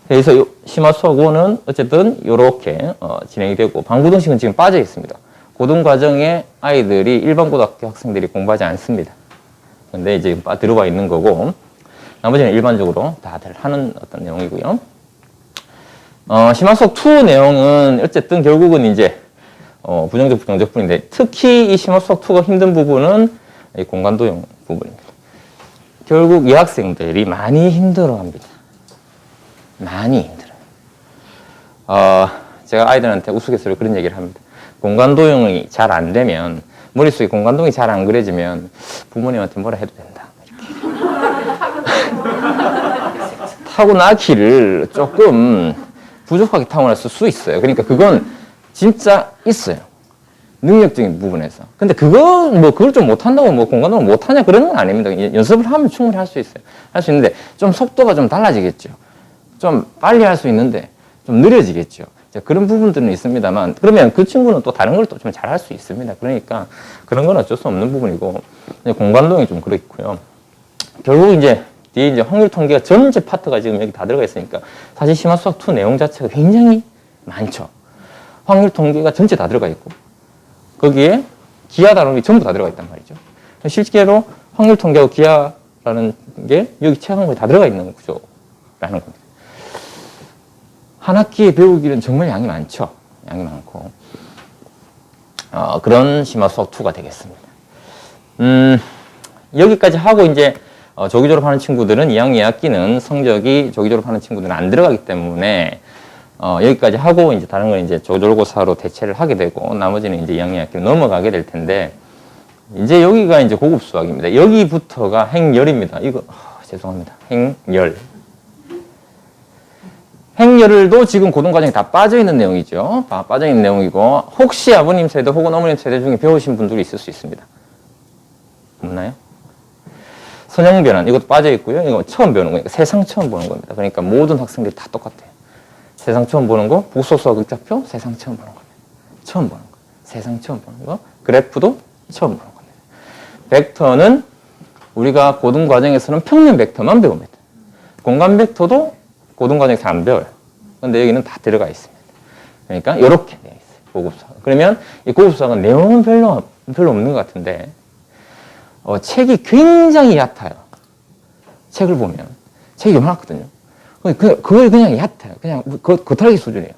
그래서 심화수학 5는 어쨌든 이렇게 진행이 되고, 방구동식은 지금 빠져 있습니다. 고등과정에 아이들이 일반 고등학교 학생들이 공부하지 않습니다. 근데 이제 들어와 있는 거고, 나머지는 일반적으로 다들 하는 어떤 내용이고요. 심화수학 2 내용은 어쨌든 결국은 이제 부정적, 부정적분인데, 특히 이 심화수학 2가 힘든 부분은 이 공간도용 부분입니다. 결국 이 학생들이 많이 힘들어합니다. 많이 힘들어요. 제가 아이들한테 우스갯소리로 그런 얘기를 합니다. 공간도용이 잘 안 되면, 머릿속에 공간도용이 잘 안 그려지면 부모님한테 뭐라 해도 된다. 타고나기를 조금 부족하게 타고났을 수 있어요. 그러니까 그건 진짜 있어요. 능력적인 부분에서. 근데 그걸 좀 못한다고 공간도용 못하냐 그런 건 아닙니다. 연습을 하면 충분히 할 수 있어요. 할 수 있는데 좀 속도가 좀 달라지겠죠. 좀 빨리 할 수 있는데 좀 느려지겠죠. 그런 부분들은 있습니다만, 그러면 그 친구는 또 다른 걸 또 좀 잘 할 수 있습니다. 그러니까 그런 건 어쩔 수 없는 부분이고, 공간도용이 좀 그렇고요. 결국 이제 뒤에 이제 확률 통계가 전체 파트가 지금 여기 다 들어가 있으니까 사실 심화수학 2 내용 자체가 굉장히 많죠. 확률 통계가 전체 다 들어가 있고, 거기에 기하 단원이 전부 다 들어가 있단 말이죠. 실제로 확률 통계하고 기하라는 게 여기 최강물이 다 들어가 있는 구조라는 겁니다. 한 학기에 배우기는 정말 양이 많죠. 양이 많고. 그런 심화수학 2가 되겠습니다. 여기까지 하고 이제 조기 졸업하는 친구들은 2학년 2학기는 성적이 조기 졸업하는 친구들은 안 들어가기 때문에 여기까지 하고 이제 다른 건 이제 조절고사로 대체를 하게 되고, 나머지는 이제 2학년 2학기로 넘어가게 될 텐데, 이제 여기가 이제 고급 수학입니다. 여기부터가 행열입니다. 이거 죄송합니다. 행열. 행열도 지금 고등과정에 다 빠져있는 내용이죠. 빠져있는 내용이고, 혹시 아버님 세대 혹은 어머님 세대 중에 배우신 분들이 있을 수 있습니다. 없나요? 선형변환 이것도 빠져 있고요. 이거 처음 배우는 거니까 세상 처음 보는 겁니다. 그러니까 모든 학생들이 다 똑같아요. 세상 처음 보는 거, 부소수학 극좌표 세상 처음 보는 겁니다. 처음 보는 거, 세상 처음 보는 거, 그래프도 처음 보는 겁니다. 벡터는 우리가 고등 과정에서는 평면 벡터만 배웁니다. 공간 벡터도 고등 과정에서 안 배워요. 근데 여기는 다 들어가 있습니다. 그러니까 이렇게 되어 있어요. 고급수학. 그러면 이 고급수학은 내용은 별로 없는 것 같은데 책이 굉장히 얕아요. 책을 보면 책이 요만하거든요. 그걸 그냥 얕아요. 그냥 겉핥기 수준이에요.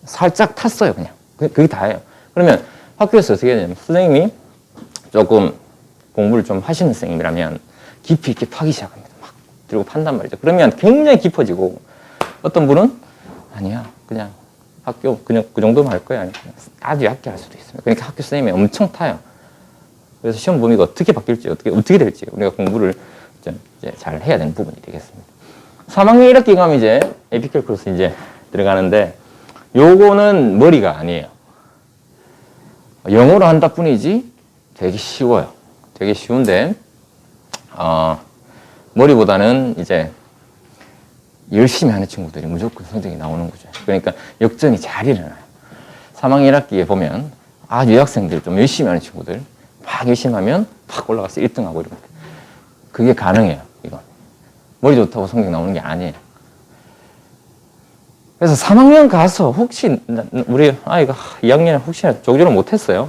살짝 탔어요. 그냥 그게 다예요. 그러면 학교에서 어떻게 해야 되냐면 선생님이 조금 공부를 좀 하시는 선생님이라면 깊이 있게 파기 시작합니다. 막 들고 판단 말이죠. 그러면 굉장히 깊어지고 어떤 분은 아니야 그냥 학교 그냥 그 정도만 할 거야. 아주 얕게 할 수도 있습니다. 그러니까 학교 선생님이 엄청 타요. 그래서 시험 범위가 어떻게 바뀔지 어떻게 될지 우리가 공부를 좀 이제 잘 해야 되는 부분이 되겠습니다. 3학년 1학기 가면 이제 에피캘쿨러스 이제 들어가는데 요거는 머리가 아니에요. 영어로 한다 뿐이지 되게 쉬워요. 되게 쉬운데 머리보다는 이제 열심히 하는 친구들이 무조건 성적이 나오는 거죠. 그러니까 역전이 잘 일어나요. 3학년 1학기에 보면 아주 여학생들 좀 열심히 하는 친구들 막 열심히 하면 팍 올라가서 1등하고 이런 거. 그게 가능해요. 이건 머리 좋다고 성적 나오는 게 아니에요. 그래서 3학년 가서 혹시 우리 아이가 2학년에 혹시나 조교를 못했어요.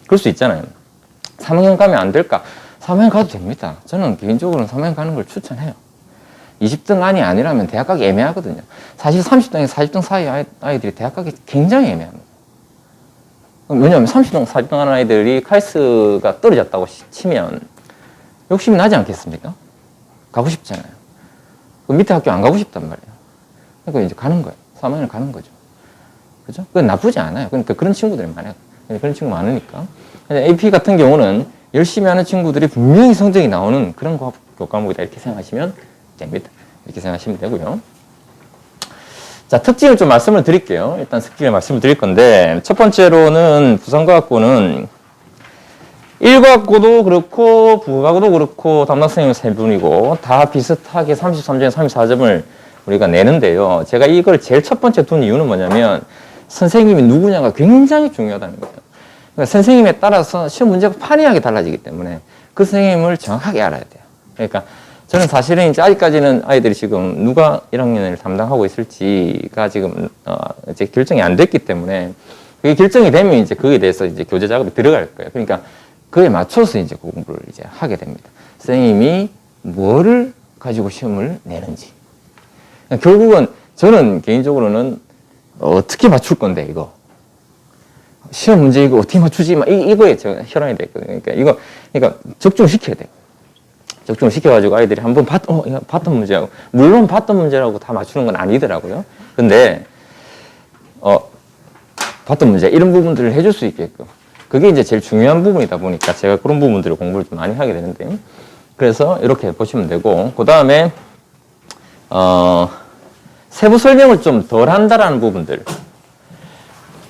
그럴 수 있잖아요. 3학년 가면 안 될까? 3학년 가도 됩니다. 저는 개인적으로는 3학년 가는 걸 추천해요. 20등 안이 아니라면 대학 가기 애매하거든요. 사실 30등에서 40등 사이 아이들이 대학 가기 굉장히 애매합니다. 왜냐하면 30등, 40등 하는 아이들이 카이스가 떨어졌다고 치면 욕심이 나지 않겠습니까? 가고 싶잖아요. 밑에 학교 안 가고 싶단 말이에요. 그러니까 이제 가는 거예요. 3학년을 가는 거죠. 그죠? 그건 나쁘지 않아요. 그러니까 그런 친구들이 많아요. 그런 친구 많으니까. AP 같은 경우는 열심히 하는 친구들이 분명히 성적이 나오는 그런 교과목이다. 이렇게 생각하시면 됩니다. 이렇게 생각하시면 되고요. 자, 특징을 좀 말씀을 드릴게요. 일단 특징을 말씀을 드릴 건데, 첫 번째로는 부산과학고는 1과학고도 그렇고, 부과학고도 그렇고, 담당 선생님 3분이고, 다 비슷하게 33점에 34점을 우리가 내는데요. 제가 이걸 제일 첫 번째 둔 이유는 뭐냐면, 선생님이 누구냐가 굉장히 중요하다는 거예요. 그러니까 선생님에 따라서 시험 문제가 판이하게 달라지기 때문에 그 선생님을 정확하게 알아야 돼요. 그러니까 저는 사실은 이제 아직까지는 아이들이 지금 누가 1학년을 담당하고 있을지가 지금 이제 결정이 안 됐기 때문에 그게 결정이 되면 이제 그거에 대해서 이제 교재 작업이 들어갈 거예요. 그러니까 그에 맞춰서 이제 공부를 이제 하게 됩니다. 선생님이 뭐를 가지고 시험을 내는지. 그러니까 결국은 저는 개인적으로는 어떻게 맞출 건데 이거 시험 문제 이거 어떻게 맞추지? 막 이거에 제가 혈안이 됐거든요. 그러니까 적중시켜야 돼요. 적중을 시켜가지고 아이들이 한번 이거 봤던 문제라고. 물론 봤던 문제라고 다 맞추는 건 아니더라고요. 근데, 봤던 문제, 이런 부분들을 해줄 수 있게끔. 그게 이제 제일 중요한 부분이다 보니까 제가 그런 부분들을 공부를 좀 많이 하게 되는데. 그래서 이렇게 보시면 되고, 그 다음에, 세부 설명을 좀 덜 한다라는 부분들.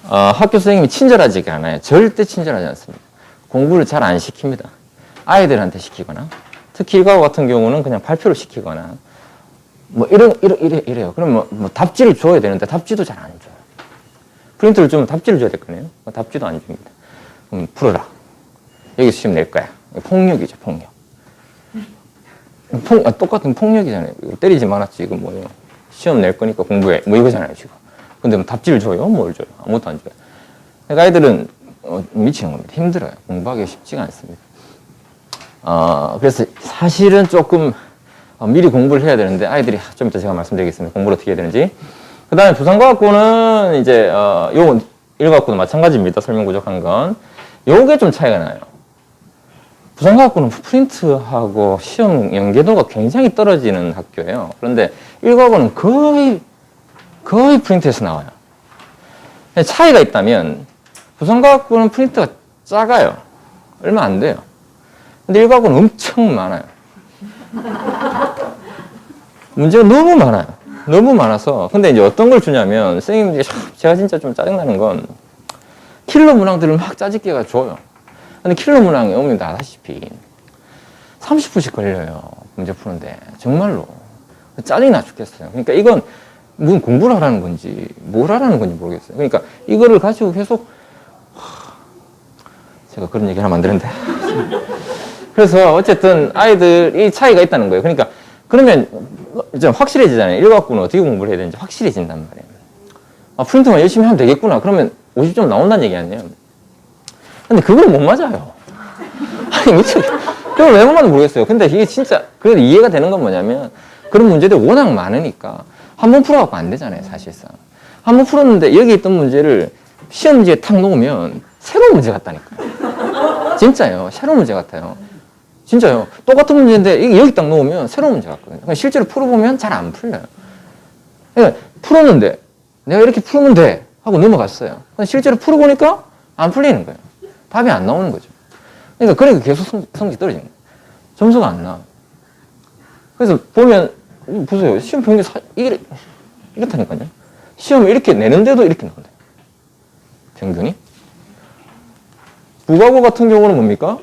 학교 선생님이 친절하지가 않아요. 절대 친절하지 않습니다. 공부를 잘 안 시킵니다. 아이들한테 시키거나, 특히 일과고 같은 경우는 그냥 발표를 시키거나, 뭐, 이래요. 그럼 뭐 답지를 줘야 되는데, 답지도 잘 안 줘요. 프린트를 주면 답지를 줘야 될 거네요. 답지도 안 줍니다. 그럼 풀어라. 여기서 시험 낼 거야. 폭력이죠, 폭력. 똑같은 폭력이잖아요. 때리지 말았지, 이거 뭐예요. 시험 낼 거니까 공부해. 뭐 이거잖아요, 지금. 근데 뭐 답지를 줘요? 뭘 줘요? 아무것도 안 줘요. 그러니까 아이들은 미치는 겁니다. 힘들어요. 공부하기 쉽지가 않습니다. 그래서 사실은 조금 미리 공부를 해야 되는데 아이들이 좀 이따 제가 말씀드리겠습니다. 공부를 어떻게 해야 되는지. 그 다음에 부산과학고는 이제 요건 1과학고도 마찬가지입니다. 설명 부족한 건. 요게 좀 차이가 나요. 부산과학고는 프린트하고 시험 연계도가 굉장히 떨어지는 학교예요. 그런데 1과학고는 거의 프린트에서 나와요. 차이가 있다면 부산과학고는 프린트가 작아요. 얼마 안 돼요. 근데 1과학고는 엄청 많아요. 문제가 너무 많아요. 너무 많아서. 근데 이제 어떤 걸 주냐면 선생님들이 제가 진짜 좀 짜증나는 건 킬러 문항들을 막 짜집기가 줘요. 근데 킬러 문항이 오면 다 아다시피 30분씩 걸려요. 문제 푸는데. 정말로. 짜증이 나 죽겠어요. 그러니까 이건 무슨 공부를 하라는 건지, 뭘 하라는 건지 모르겠어요. 그러니까 이거를 가지고 계속, 제가 그런 얘기 하면 안 되는데. 그래서 어쨌든 아이들이 차이가 있다는 거예요. 그러니까 그러면 이제 확실해지잖아요. 일과학부는 어떻게 공부를 해야 되는지 확실해진단 말이에요. 아, 프린트만 열심히 하면 되겠구나. 그러면 50점 나온다는 얘기 아니에요. 근데 그걸 못 맞아요. 아니, 미치겠어. 그걸 왜 못 맞는지 모르겠어요. 근데 이게 진짜, 그래도 이해가 되는 건 뭐냐면, 그런 문제들이 워낙 많으니까, 한 번 풀어갖고 안 되잖아요, 사실상. 한 번 풀었는데, 여기 있던 문제를 시험 문제에 탁 놓으면, 새로운 문제 같다니까요. 진짜요. 새로운 문제 같아요. 진짜요. 똑같은 문제인데, 이게 여기 딱 놓으면 새로운 문제 같거든요. 그러니까 실제로 풀어보면 잘 안 풀려요. 그러니까 풀었는데, 내가 이렇게 풀면 돼. 하고 넘어갔어요. 근데 실제로 풀어보니까 안 풀리는 거예요. 답이 안 나오는 거죠. 그러니까 계속 성적이 떨어지는 거예요. 점수가 안 나. 그래서 보면, 보세요. 시험 평균 이렇다니까요. 시험을 이렇게 내는데도 이렇게 나온대요. 평균이. 국어고 같은 경우는 뭡니까?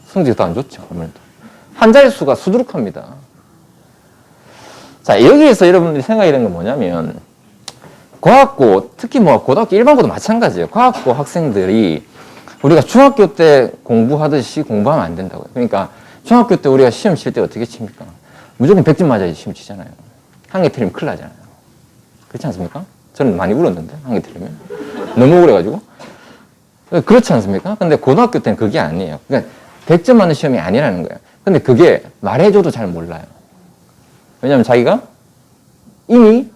성적이 더 안 좋죠. 아무래도. 한 자릿수가 수두룩합니다. 자, 여기에서 여러분들이 생각이 되는 건 뭐냐면, 과학고, 특히 뭐 고등학교 일반고도 마찬가지예요. 과학고 학생들이 우리가 중학교 때 공부하듯이 공부하면 안 된다고요. 그러니까 중학교 때 우리가 시험 칠 때 어떻게 칩니까? 무조건 100점 맞아야지 시험 치잖아요. 한 개 틀리면 큰일 나잖아요. 그렇지 않습니까? 저는 많이 울었는데, 한 개 틀리면. 너무 그래가지고. 그렇지 않습니까? 근데 고등학교 때는 그게 아니에요. 그러니까 100점 맞는 시험이 아니라는 거예요. 근데 그게 말해줘도 잘 몰라요. 왜냐면 자기가 이미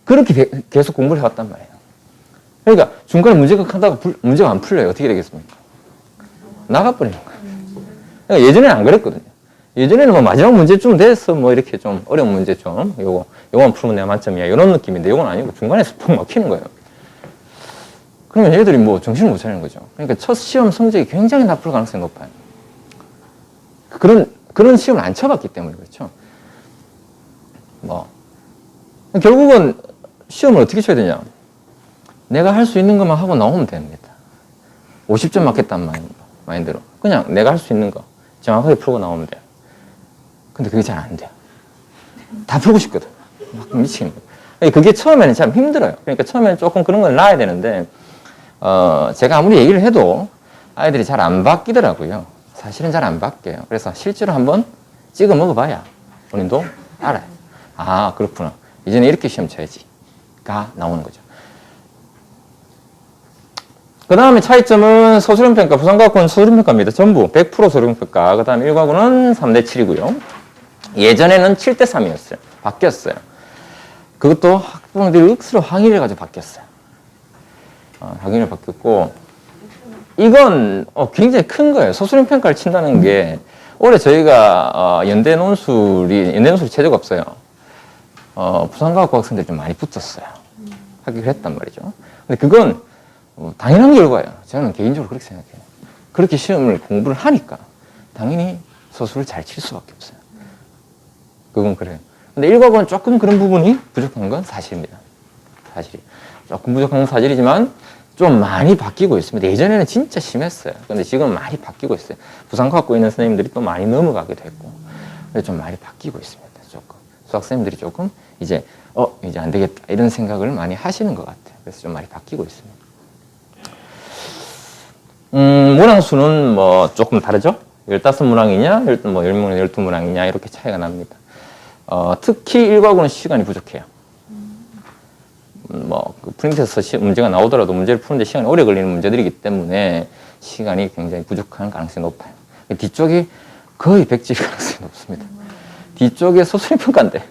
그렇게 계속 공부를 해왔단 말이에요. 그러니까 중간에 문제가 하다가 문제가 안 풀려요. 어떻게 되겠습니까? 나가버리는 거예요. 그러니까 예전에는 안 그랬거든요. 예전에는 뭐 마지막 문제쯤 돼서 뭐 이렇게 좀 어려운 문제 좀 요거만 풀면 내가 만점이야. 이런 느낌인데 요건 아니고 중간에서 푹 막히는 거예요. 그러면 얘들이 뭐 정신을 못 차리는 거죠. 그러니까 첫 시험 성적이 굉장히 나쁠 가능성이 높아요. 그런 시험을 안 쳐봤기 때문에 그렇죠. 뭐 결국은 시험을 어떻게 쳐야 되냐? 내가 할 수 있는 것만 하고 나오면 됩니다. 50점 맞겠다는 마인드로. 그냥 내가 할 수 있는 거 정확하게 풀고 나오면 돼요. 근데 그게 잘 안 돼요. 다 풀고 싶거든. 막 미치겠는 거예요. 그게 처음에는 참 힘들어요. 그러니까 처음에는 조금 그런 걸 놔야 되는데, 제가 아무리 얘기를 해도 아이들이 잘 안 바뀌더라고요. 사실은 잘 안 바뀌어요. 그래서 실제로 한번 찍어 먹어봐야 본인도 알아요. 아, 그렇구나. 이제는 이렇게 시험 쳐야지가 나오는 거죠. 그 다음에 차이점은 서술형평가, 부산과학고는 서술형평가입니다. 전부 100% 서술형평가. 그 다음에 일과고는 3대7이고요. 예전에는 7대3이었어요. 바뀌었어요. 그것도 학부모들이 억수로 항의를 해가지고 바뀌었어요. 항의를 바뀌었고, 이건 굉장히 큰 거예요. 서술형평가를 친다는 게, 올해 저희가 연대 논술이 최저가 없어요. 부산과학고 학생들이 좀 많이 붙었어요. 하기로 했단 말이죠. 근데 그건 당연한 결과예요. 저는 개인적으로 그렇게 생각해요. 그렇게 시험을 공부를 하니까 당연히 서술을 잘 칠 수밖에 없어요. 그건 그래요. 근데 일과고는 조금 그런 부분이 부족한 건 사실입니다. 사실이. 조금 부족한 건 사실이지만 좀 많이 바뀌고 있습니다. 예전에는 진짜 심했어요. 근데 지금 많이 바뀌고 있어요. 부산과학고에 있는 선생님들이 또 많이 넘어가게 됐고, 그래서 좀 많이 바뀌고 있습니다. 조금. 수학생님들이 조금 이제 안 되겠다 이런 생각을 많이 하시는 것 같아요. 그래서 좀 많이 바뀌고 있습니다. 문항수는 뭐 조금 다르죠? 15문항이냐, 10문항, 12문항이냐, 이렇게 차이가 납니다. 특히 일과고는 시간이 부족해요. 그 프린트에서 문제가 나오더라도 문제를 푸는데 시간이 오래 걸리는 문제들이기 때문에 시간이 굉장히 부족한 가능성이 높아요. 뒤쪽이 거의 100질 가능성이 높습니다. 뒤쪽에 서술형평가인데,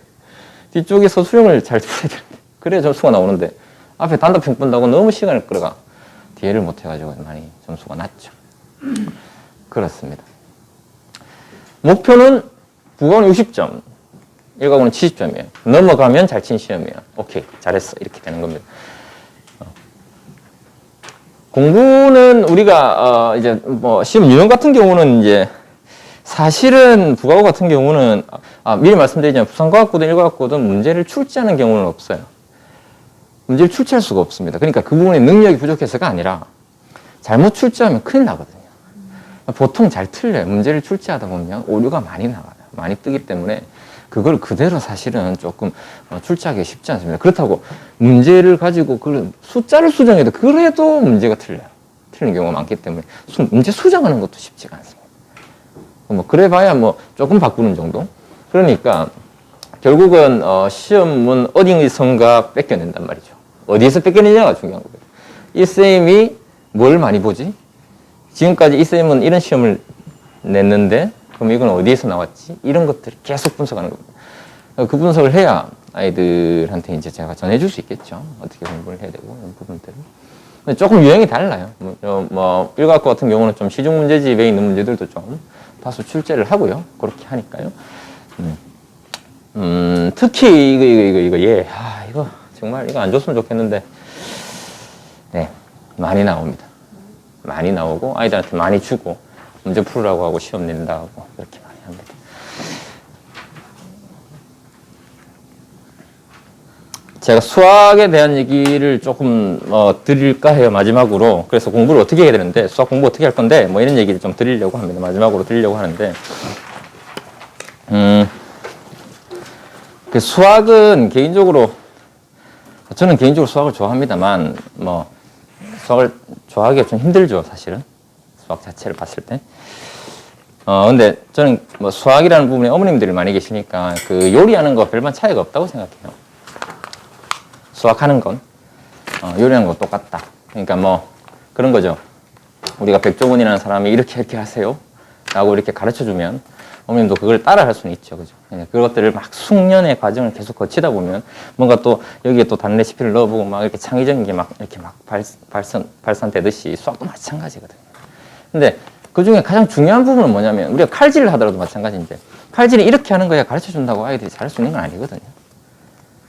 뒤쪽에 서술형을 잘 풀어야 되는데, 그래야 점수가 나오는데, 앞에 단답형 푼다고 너무 시간을 끌어가. 이해를 못 해가지고 많이 점수가 낮죠. 그렇습니다. 목표는 국어는 60점, 일과고는 70점이에요. 넘어가면 잘 친 시험이에요. 오케이, 잘했어. 이렇게 되는 겁니다. 공부는 우리가 이제 뭐 시험 유형 같은 경우는 이제 사실은 국어고 같은 경우는 미리 말씀드리자면 부산과학고든 일과학고든 문제를 출제하는 경우는 없어요. 문제를 출제할 수가 없습니다. 그러니까 그 부분에 능력이 부족해서가 아니라 잘못 출제하면 큰일 나거든요. 보통 잘 틀려요. 문제를 출제하다 보면 오류가 많이 나와요. 많이 뜨기 때문에 그걸 그대로 사실은 조금 출제하기 쉽지 않습니다. 그렇다고 문제를 가지고 그 숫자를 수정해도 그래도 문제가 틀려요. 틀린 경우가 많기 때문에 문제 수정하는 것도 쉽지가 않습니다. 뭐 그래봐야 뭐 조금 바꾸는 정도. 그러니까 결국은 시험은 어디에선가 뺏겨낸단 말이죠. 어디에서 뺏겨내냐가 중요한 거예요. 이 쌤이 뭘 많이 보지? 지금까지 이 쌤은 이런 시험을 냈는데 그럼 이건 어디에서 나왔지? 이런 것들을 계속 분석하는 겁니다. 그 분석을 해야 아이들한테 이제 제가 전해줄 수 있겠죠. 어떻게 공부를 해야 되고 이런 부분들을. 근데 조금 유형이 달라요. 일과학과 같은 경우는 좀 시중 문제집에 있는 문제들도 좀 다소 출제를 하고요. 그렇게 하니까요. 특히 이거 예. 이거 정말 이거 안 줬으면 좋겠는데. 네. 많이 나옵니다. 많이 나오고 아이들한테 많이 주고 문제 풀으라고 하고 시험 낸다 하고 그렇게 많이 합니다. 제가 수학에 대한 얘기를 조금 드릴까 해요. 마지막으로. 그래서 공부를 어떻게 해야 되는데 수학 공부 어떻게 할 건데 뭐 이런 얘기를 좀 드리려고 합니다. 마지막으로 드리려고 하는데 그 수학은 저는 개인적으로 수학을 좋아합니다만 뭐 수학을 좋아하기가 좀 힘들죠, 사실은. 수학 자체를 봤을 때. 근데 저는 뭐 수학이라는 부분에 어머님들이 많이 계시니까 그 요리하는 거 별반 차이가 없다고 생각해요. 수학하는 건, 요리하는 건 똑같다. 그러니까 뭐 그런 거죠. 우리가 백종원이라는 사람이 이렇게 하세요. 라고 이렇게 가르쳐 주면 어머님도 그걸 따라 할 수는 있죠. 그죠? 그것들을 막 숙련의 과정을 계속 거치다 보면 뭔가 또 여기에 또 다른 레시피를 넣어보고 막 이렇게 창의적인 게 막 이렇게 막 발산되듯이 수학도 마찬가지거든요. 근데 그 중에 가장 중요한 부분은 뭐냐면 우리가 칼질을 하더라도 마찬가지인데 칼질을 이렇게 하는 거야 가르쳐 준다고 아이들이 잘할 수 있는 건 아니거든요.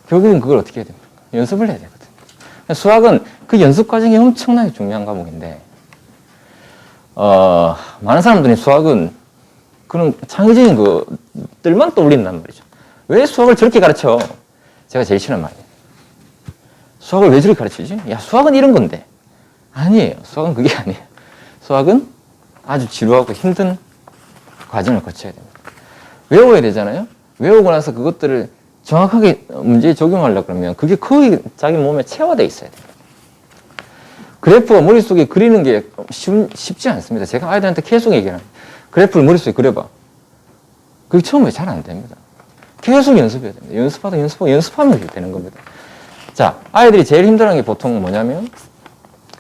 결국은 그걸 어떻게 해야 됩니까? 연습을 해야 되거든요. 수학은 그 연습 과정이 엄청나게 중요한 과목인데 많은 사람들이 수학은 그런 창의적인 것들만 떠올린단 말이죠. 왜 수학을 저렇게 가르쳐? 제가 제일 싫어하는 말이에요. 수학을 왜 저렇게 가르치지? 야, 수학은 이런 건데. 아니에요. 수학은 그게 아니에요. 수학은 아주 지루하고 힘든 과정을 거쳐야 됩니다. 외워야 되잖아요. 외우고 나서 그것들을 정확하게 문제에 적용하려고 그러면 그게 거의 자기 몸에 체화되어 있어야 돼요. 그래프가 머릿속에 그리는 게 쉽지 않습니다. 제가 아이들한테 계속 얘기합니다. 그래프를 머릿속에 그려봐. 그게 처음에 잘 안 됩니다. 계속 연습해야 됩니다. 연습하면 되는 겁니다. 자, 아이들이 제일 힘들어하는 게 보통 뭐냐면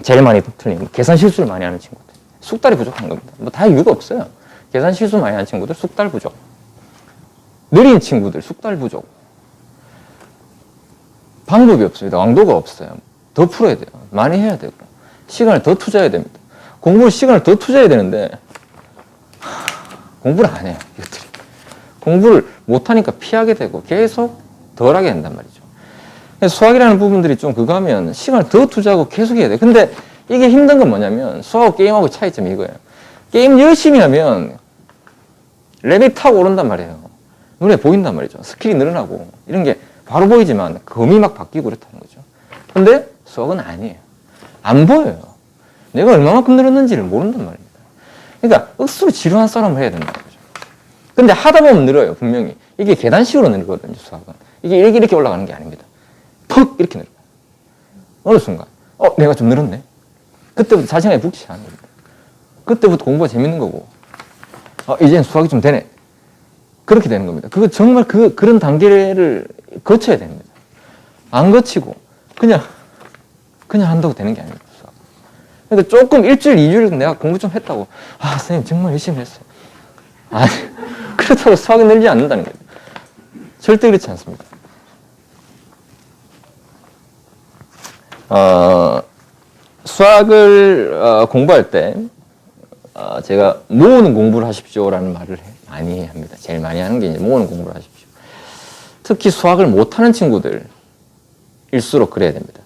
제일 많이 틀린 거. 계산 실수를 많이 하는 친구들. 숙달이 부족한 겁니다. 뭐 다 이유가 없어요. 계산 실수 많이 하는 친구들 숙달 부족. 느린 친구들 숙달 부족. 방법이 없습니다. 왕도가 없어요. 더 풀어야 돼요. 많이 해야 되고 시간을 더 투자해야 됩니다. 공부를 시간을 더 투자해야 되는데 공부를 안 해요. 이것들이. 공부를 못하니까 피하게 되고 계속 덜 하게 된단 말이죠. 그래서 수학이라는 부분들이 좀 그거 하면 시간을 더 투자하고 계속 해야 돼요. 근데 이게 힘든 건 뭐냐면 수학하고 게임하고 차이점이 이거예요. 게임 열심히 하면 레벨 타고 오른단 말이에요. 눈에 보인단 말이죠. 스킬이 늘어나고 이런 게 바로 보이지만 검이 막 바뀌고 그렇다는 거죠. 근데 수학은 아니에요. 안 보여요. 내가 얼마만큼 늘었는지를 모른단 말입니다. 그러니까 억수로 지루한 싸움을 해야 된다는 거죠. 근데 하다 보면 늘어요, 분명히. 이게 계단식으로 늘거든요, 수학은. 이게 이렇게 올라가는 게 아닙니다. 퍽! 이렇게 늘어요. 어느 순간, 내가 좀 늘었네. 그때부터 자신감이 붙기 시작하는 겁니다. 그때부터 공부가 재밌는 거고, 이제는 수학이 좀 되네. 그렇게 되는 겁니다. 그거 정말 그런 단계를 거쳐야 됩니다. 안 거치고, 그냥 한다고 되는 게 아닙니다. 그러니까 조금 일주일, 2주일 내가 공부 좀 했다고. 선생님 정말 열심히 했어요. 아니, 그렇다고 수학이 늘지 않는다는 거예요. 절대 그렇지 않습니다. 수학을 공부할 때 제가 모으는 공부를 하십시오라는 말을 많이 합니다. 제일 많이 하는 게 이제 모으는 공부를 하십시오. 특히 수학을 못하는 친구들일수록 그래야 됩니다.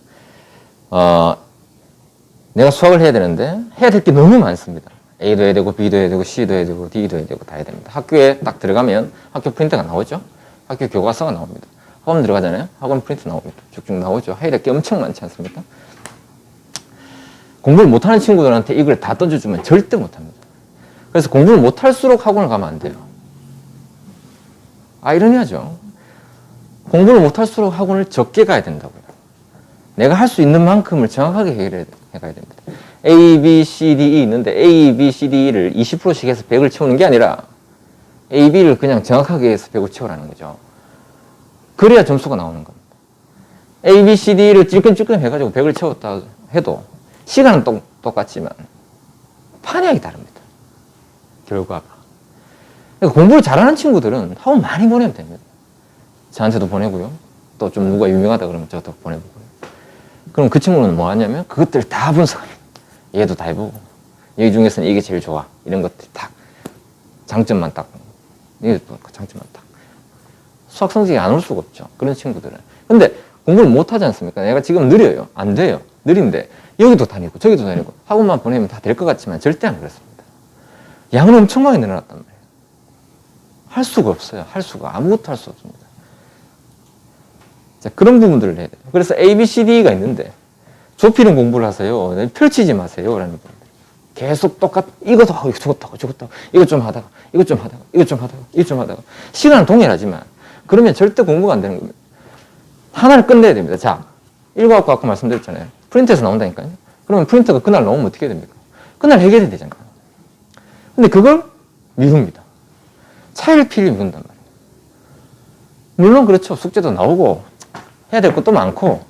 내가 수학을 해야 되는데 해야 될 게 너무 많습니다. A도 해야 되고 B도 해야 되고 C도 해야 되고 D도 해야 되고 다 해야 됩니다. 학교에 딱 들어가면 학교 프린트가 나오죠. 학교 교과서가 나옵니다. 학원 들어가잖아요. 학원 프린트 나옵니다. 쭉쭉 나오죠. 해야 될 게 엄청 많지 않습니까? 공부를 못하는 친구들한테 이걸 다 던져주면 절대 못합니다. 그래서 공부를 못할수록 학원을 가면 안 돼요. 아이러니하죠. 공부를 못할수록 학원을 적게 가야 된다고요. 내가 할 수 있는 만큼을 정확하게 해결해 가야 됩니다. A, B, C, D, E 있는데 A, B, C, D, E를 20%씩 해서 100을 채우는 게 아니라 A, B를 그냥 정확하게 해서 100을 채우라는 거죠. 그래야 점수가 나오는 겁니다. A, B, C, D를 찔끔찔끔 해가지고 100을 채웠다 해도 시간은 똑같지만 판이하게 다릅니다. 결과가. 그러니까 공부를 잘하는 친구들은 학원 많이 보내면 됩니다. 저한테도 보내고요. 또 좀 누가 유명하다 그러면 저도 보내보고요. 그럼 그 친구는 뭐 하냐면 그것들 다 분석합니다. 얘도 다 해보고 여기 중에서는 이게 제일 좋아. 이런 것들 다 장점만 딱 이게 장점만 딱 수학 성적이 안 올 수가 없죠. 그런 친구들은. 근데 공부를 못 하지 않습니까? 내가 지금 느려요. 안 돼요. 느린데 여기도 다니고 저기도 다니고 학원만 보내면 다 될 것 같지만 절대 안 그렇습니다. 양은 엄청 많이 늘어났단 말이에요. 할 수가 없어요. 할 수가 아무것도 할 수 없습니다. 자, 그런 부분들을 해야 돼요. 그래서 A, B, C, D가 있는데 좁히는 공부를 하세요. 펼치지 마세요. 라는 분들. 계속 이것도 하고 저것도 하고 저것도 하고 이것 좀 하다가 이것 좀 하다가 이것 좀 하다가 이것 좀 하다가 시간은 동일하지만 그러면 절대 공부가 안 되는 겁니다. 하나를 끝내야 됩니다. 자, 1과학과 아까 말씀드렸잖아요. 프린트에서 나온다니까요. 그러면 프린터가 그날 나오면 어떻게 됩니까? 그날 해결이 되잖아요. 근데 그걸 미룹니다. 차일 피일 미룬단 말이에요. 물론 그렇죠. 숙제도 나오고 해야 될 것도 많고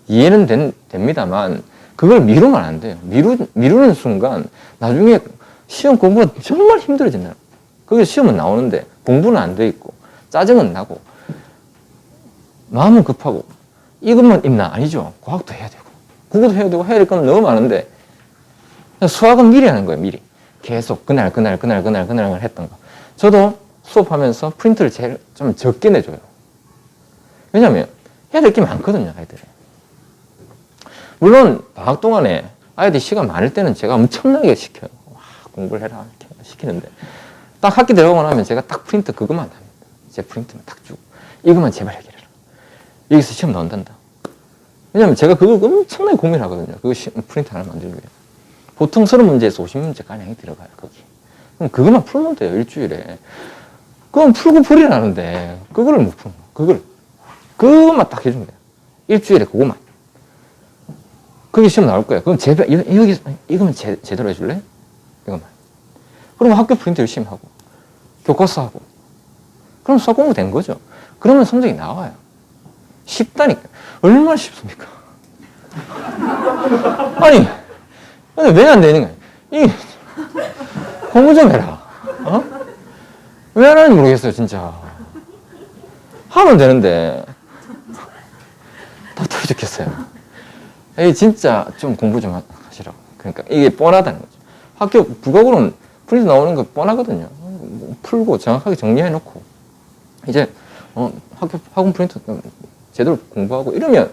이해는 됩니다만 그걸 미루면 안 돼요. 미루는 순간 나중에 시험 공부가 정말 힘들어진다. 그게 시험은 나오는데 공부는 안 돼 있고 짜증은 나고 마음은 급하고 이것만 있나? 아니죠. 과학도 해야 되고 국어도 해야 되고 해야 될 건 너무 많은데 수학은 미리 하는 거예요. 미리. 계속 그날 했던 거. 저도 수업하면서 프린트를 제일 좀 적게 내줘요. 왜냐면 해야 될 게 많거든요. 아이들이. 물론 방학 동안에 아이들이 시간 많을 때는 제가 엄청나게 시켜요. 와, 공부를 해라 이렇게 시키는데 딱 학기 들어가고 나면 제가 딱 프린트 그것만 합니다. 제 프린트만 딱 주고 이것만 제발 해결해라. 여기서 시험 나온단다. 왜냐면 제가 그걸 엄청나게 고민하거든요. 그거 프린트 하나 만들기 위해. 보통 30문제에서 50문제 가량이 들어가요. 거기. 그럼 그것만 풀면 돼요. 일주일에. 그건 풀고 버리라는데 그거를 못 푸는 거예요. 그것만 딱 해주면 돼요. 일주일에 그것만. 그게 시험 나올 거예요. 그럼 이거만 제대로 해줄래? 이것만. 그러면 학교 프린트 열심히 하고, 교과서 하고, 그럼 수학 공부 된 거죠. 그러면 성적이 나와요. 쉽다니까. 얼마나 쉽습니까? 아니, 왜 안 되는 거야? 공부 좀 해라. 어? 왜 안 하는지 모르겠어요, 진짜. 하면 되는데, 답답해 죽겠어요. 이 진짜 좀 공부 좀 하시라고. 그러니까 이게 뻔하다는 거죠. 학교 국어고는 프린트 나오는 거 뻔하거든요. 풀고 정확하게 정리해 놓고 이제 학원 프린트 제대로 공부하고 이러면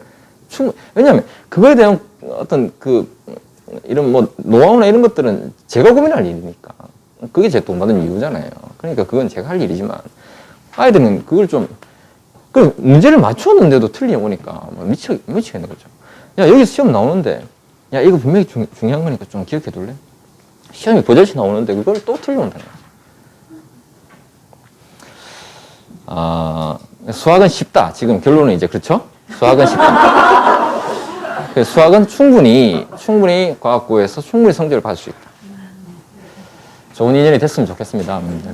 왜냐하면 그거에 대한 어떤 이런 뭐 노하우나 이런 것들은 제가 고민할 일이니까 그게 제 돈 받은 이유잖아요. 그러니까 그건 제가 할 일이지만 아이들은 그걸 좀 문제를 맞췄는데도 틀려오니까 미치겠는 거죠. 야, 여기서 시험 나오는데, 야, 이거 분명히 중요한 거니까 좀 기억해 둘래? 시험이 버젓이 나오는데, 그걸 또 틀려온다는 거죠. 수학은 쉽다. 지금 결론은 이제, 그렇죠? 수학은 쉽다. 수학은 충분히 과학고에서 충분히 성적을 받을 수 있다. 좋은 인연이 됐으면 좋겠습니다. 네.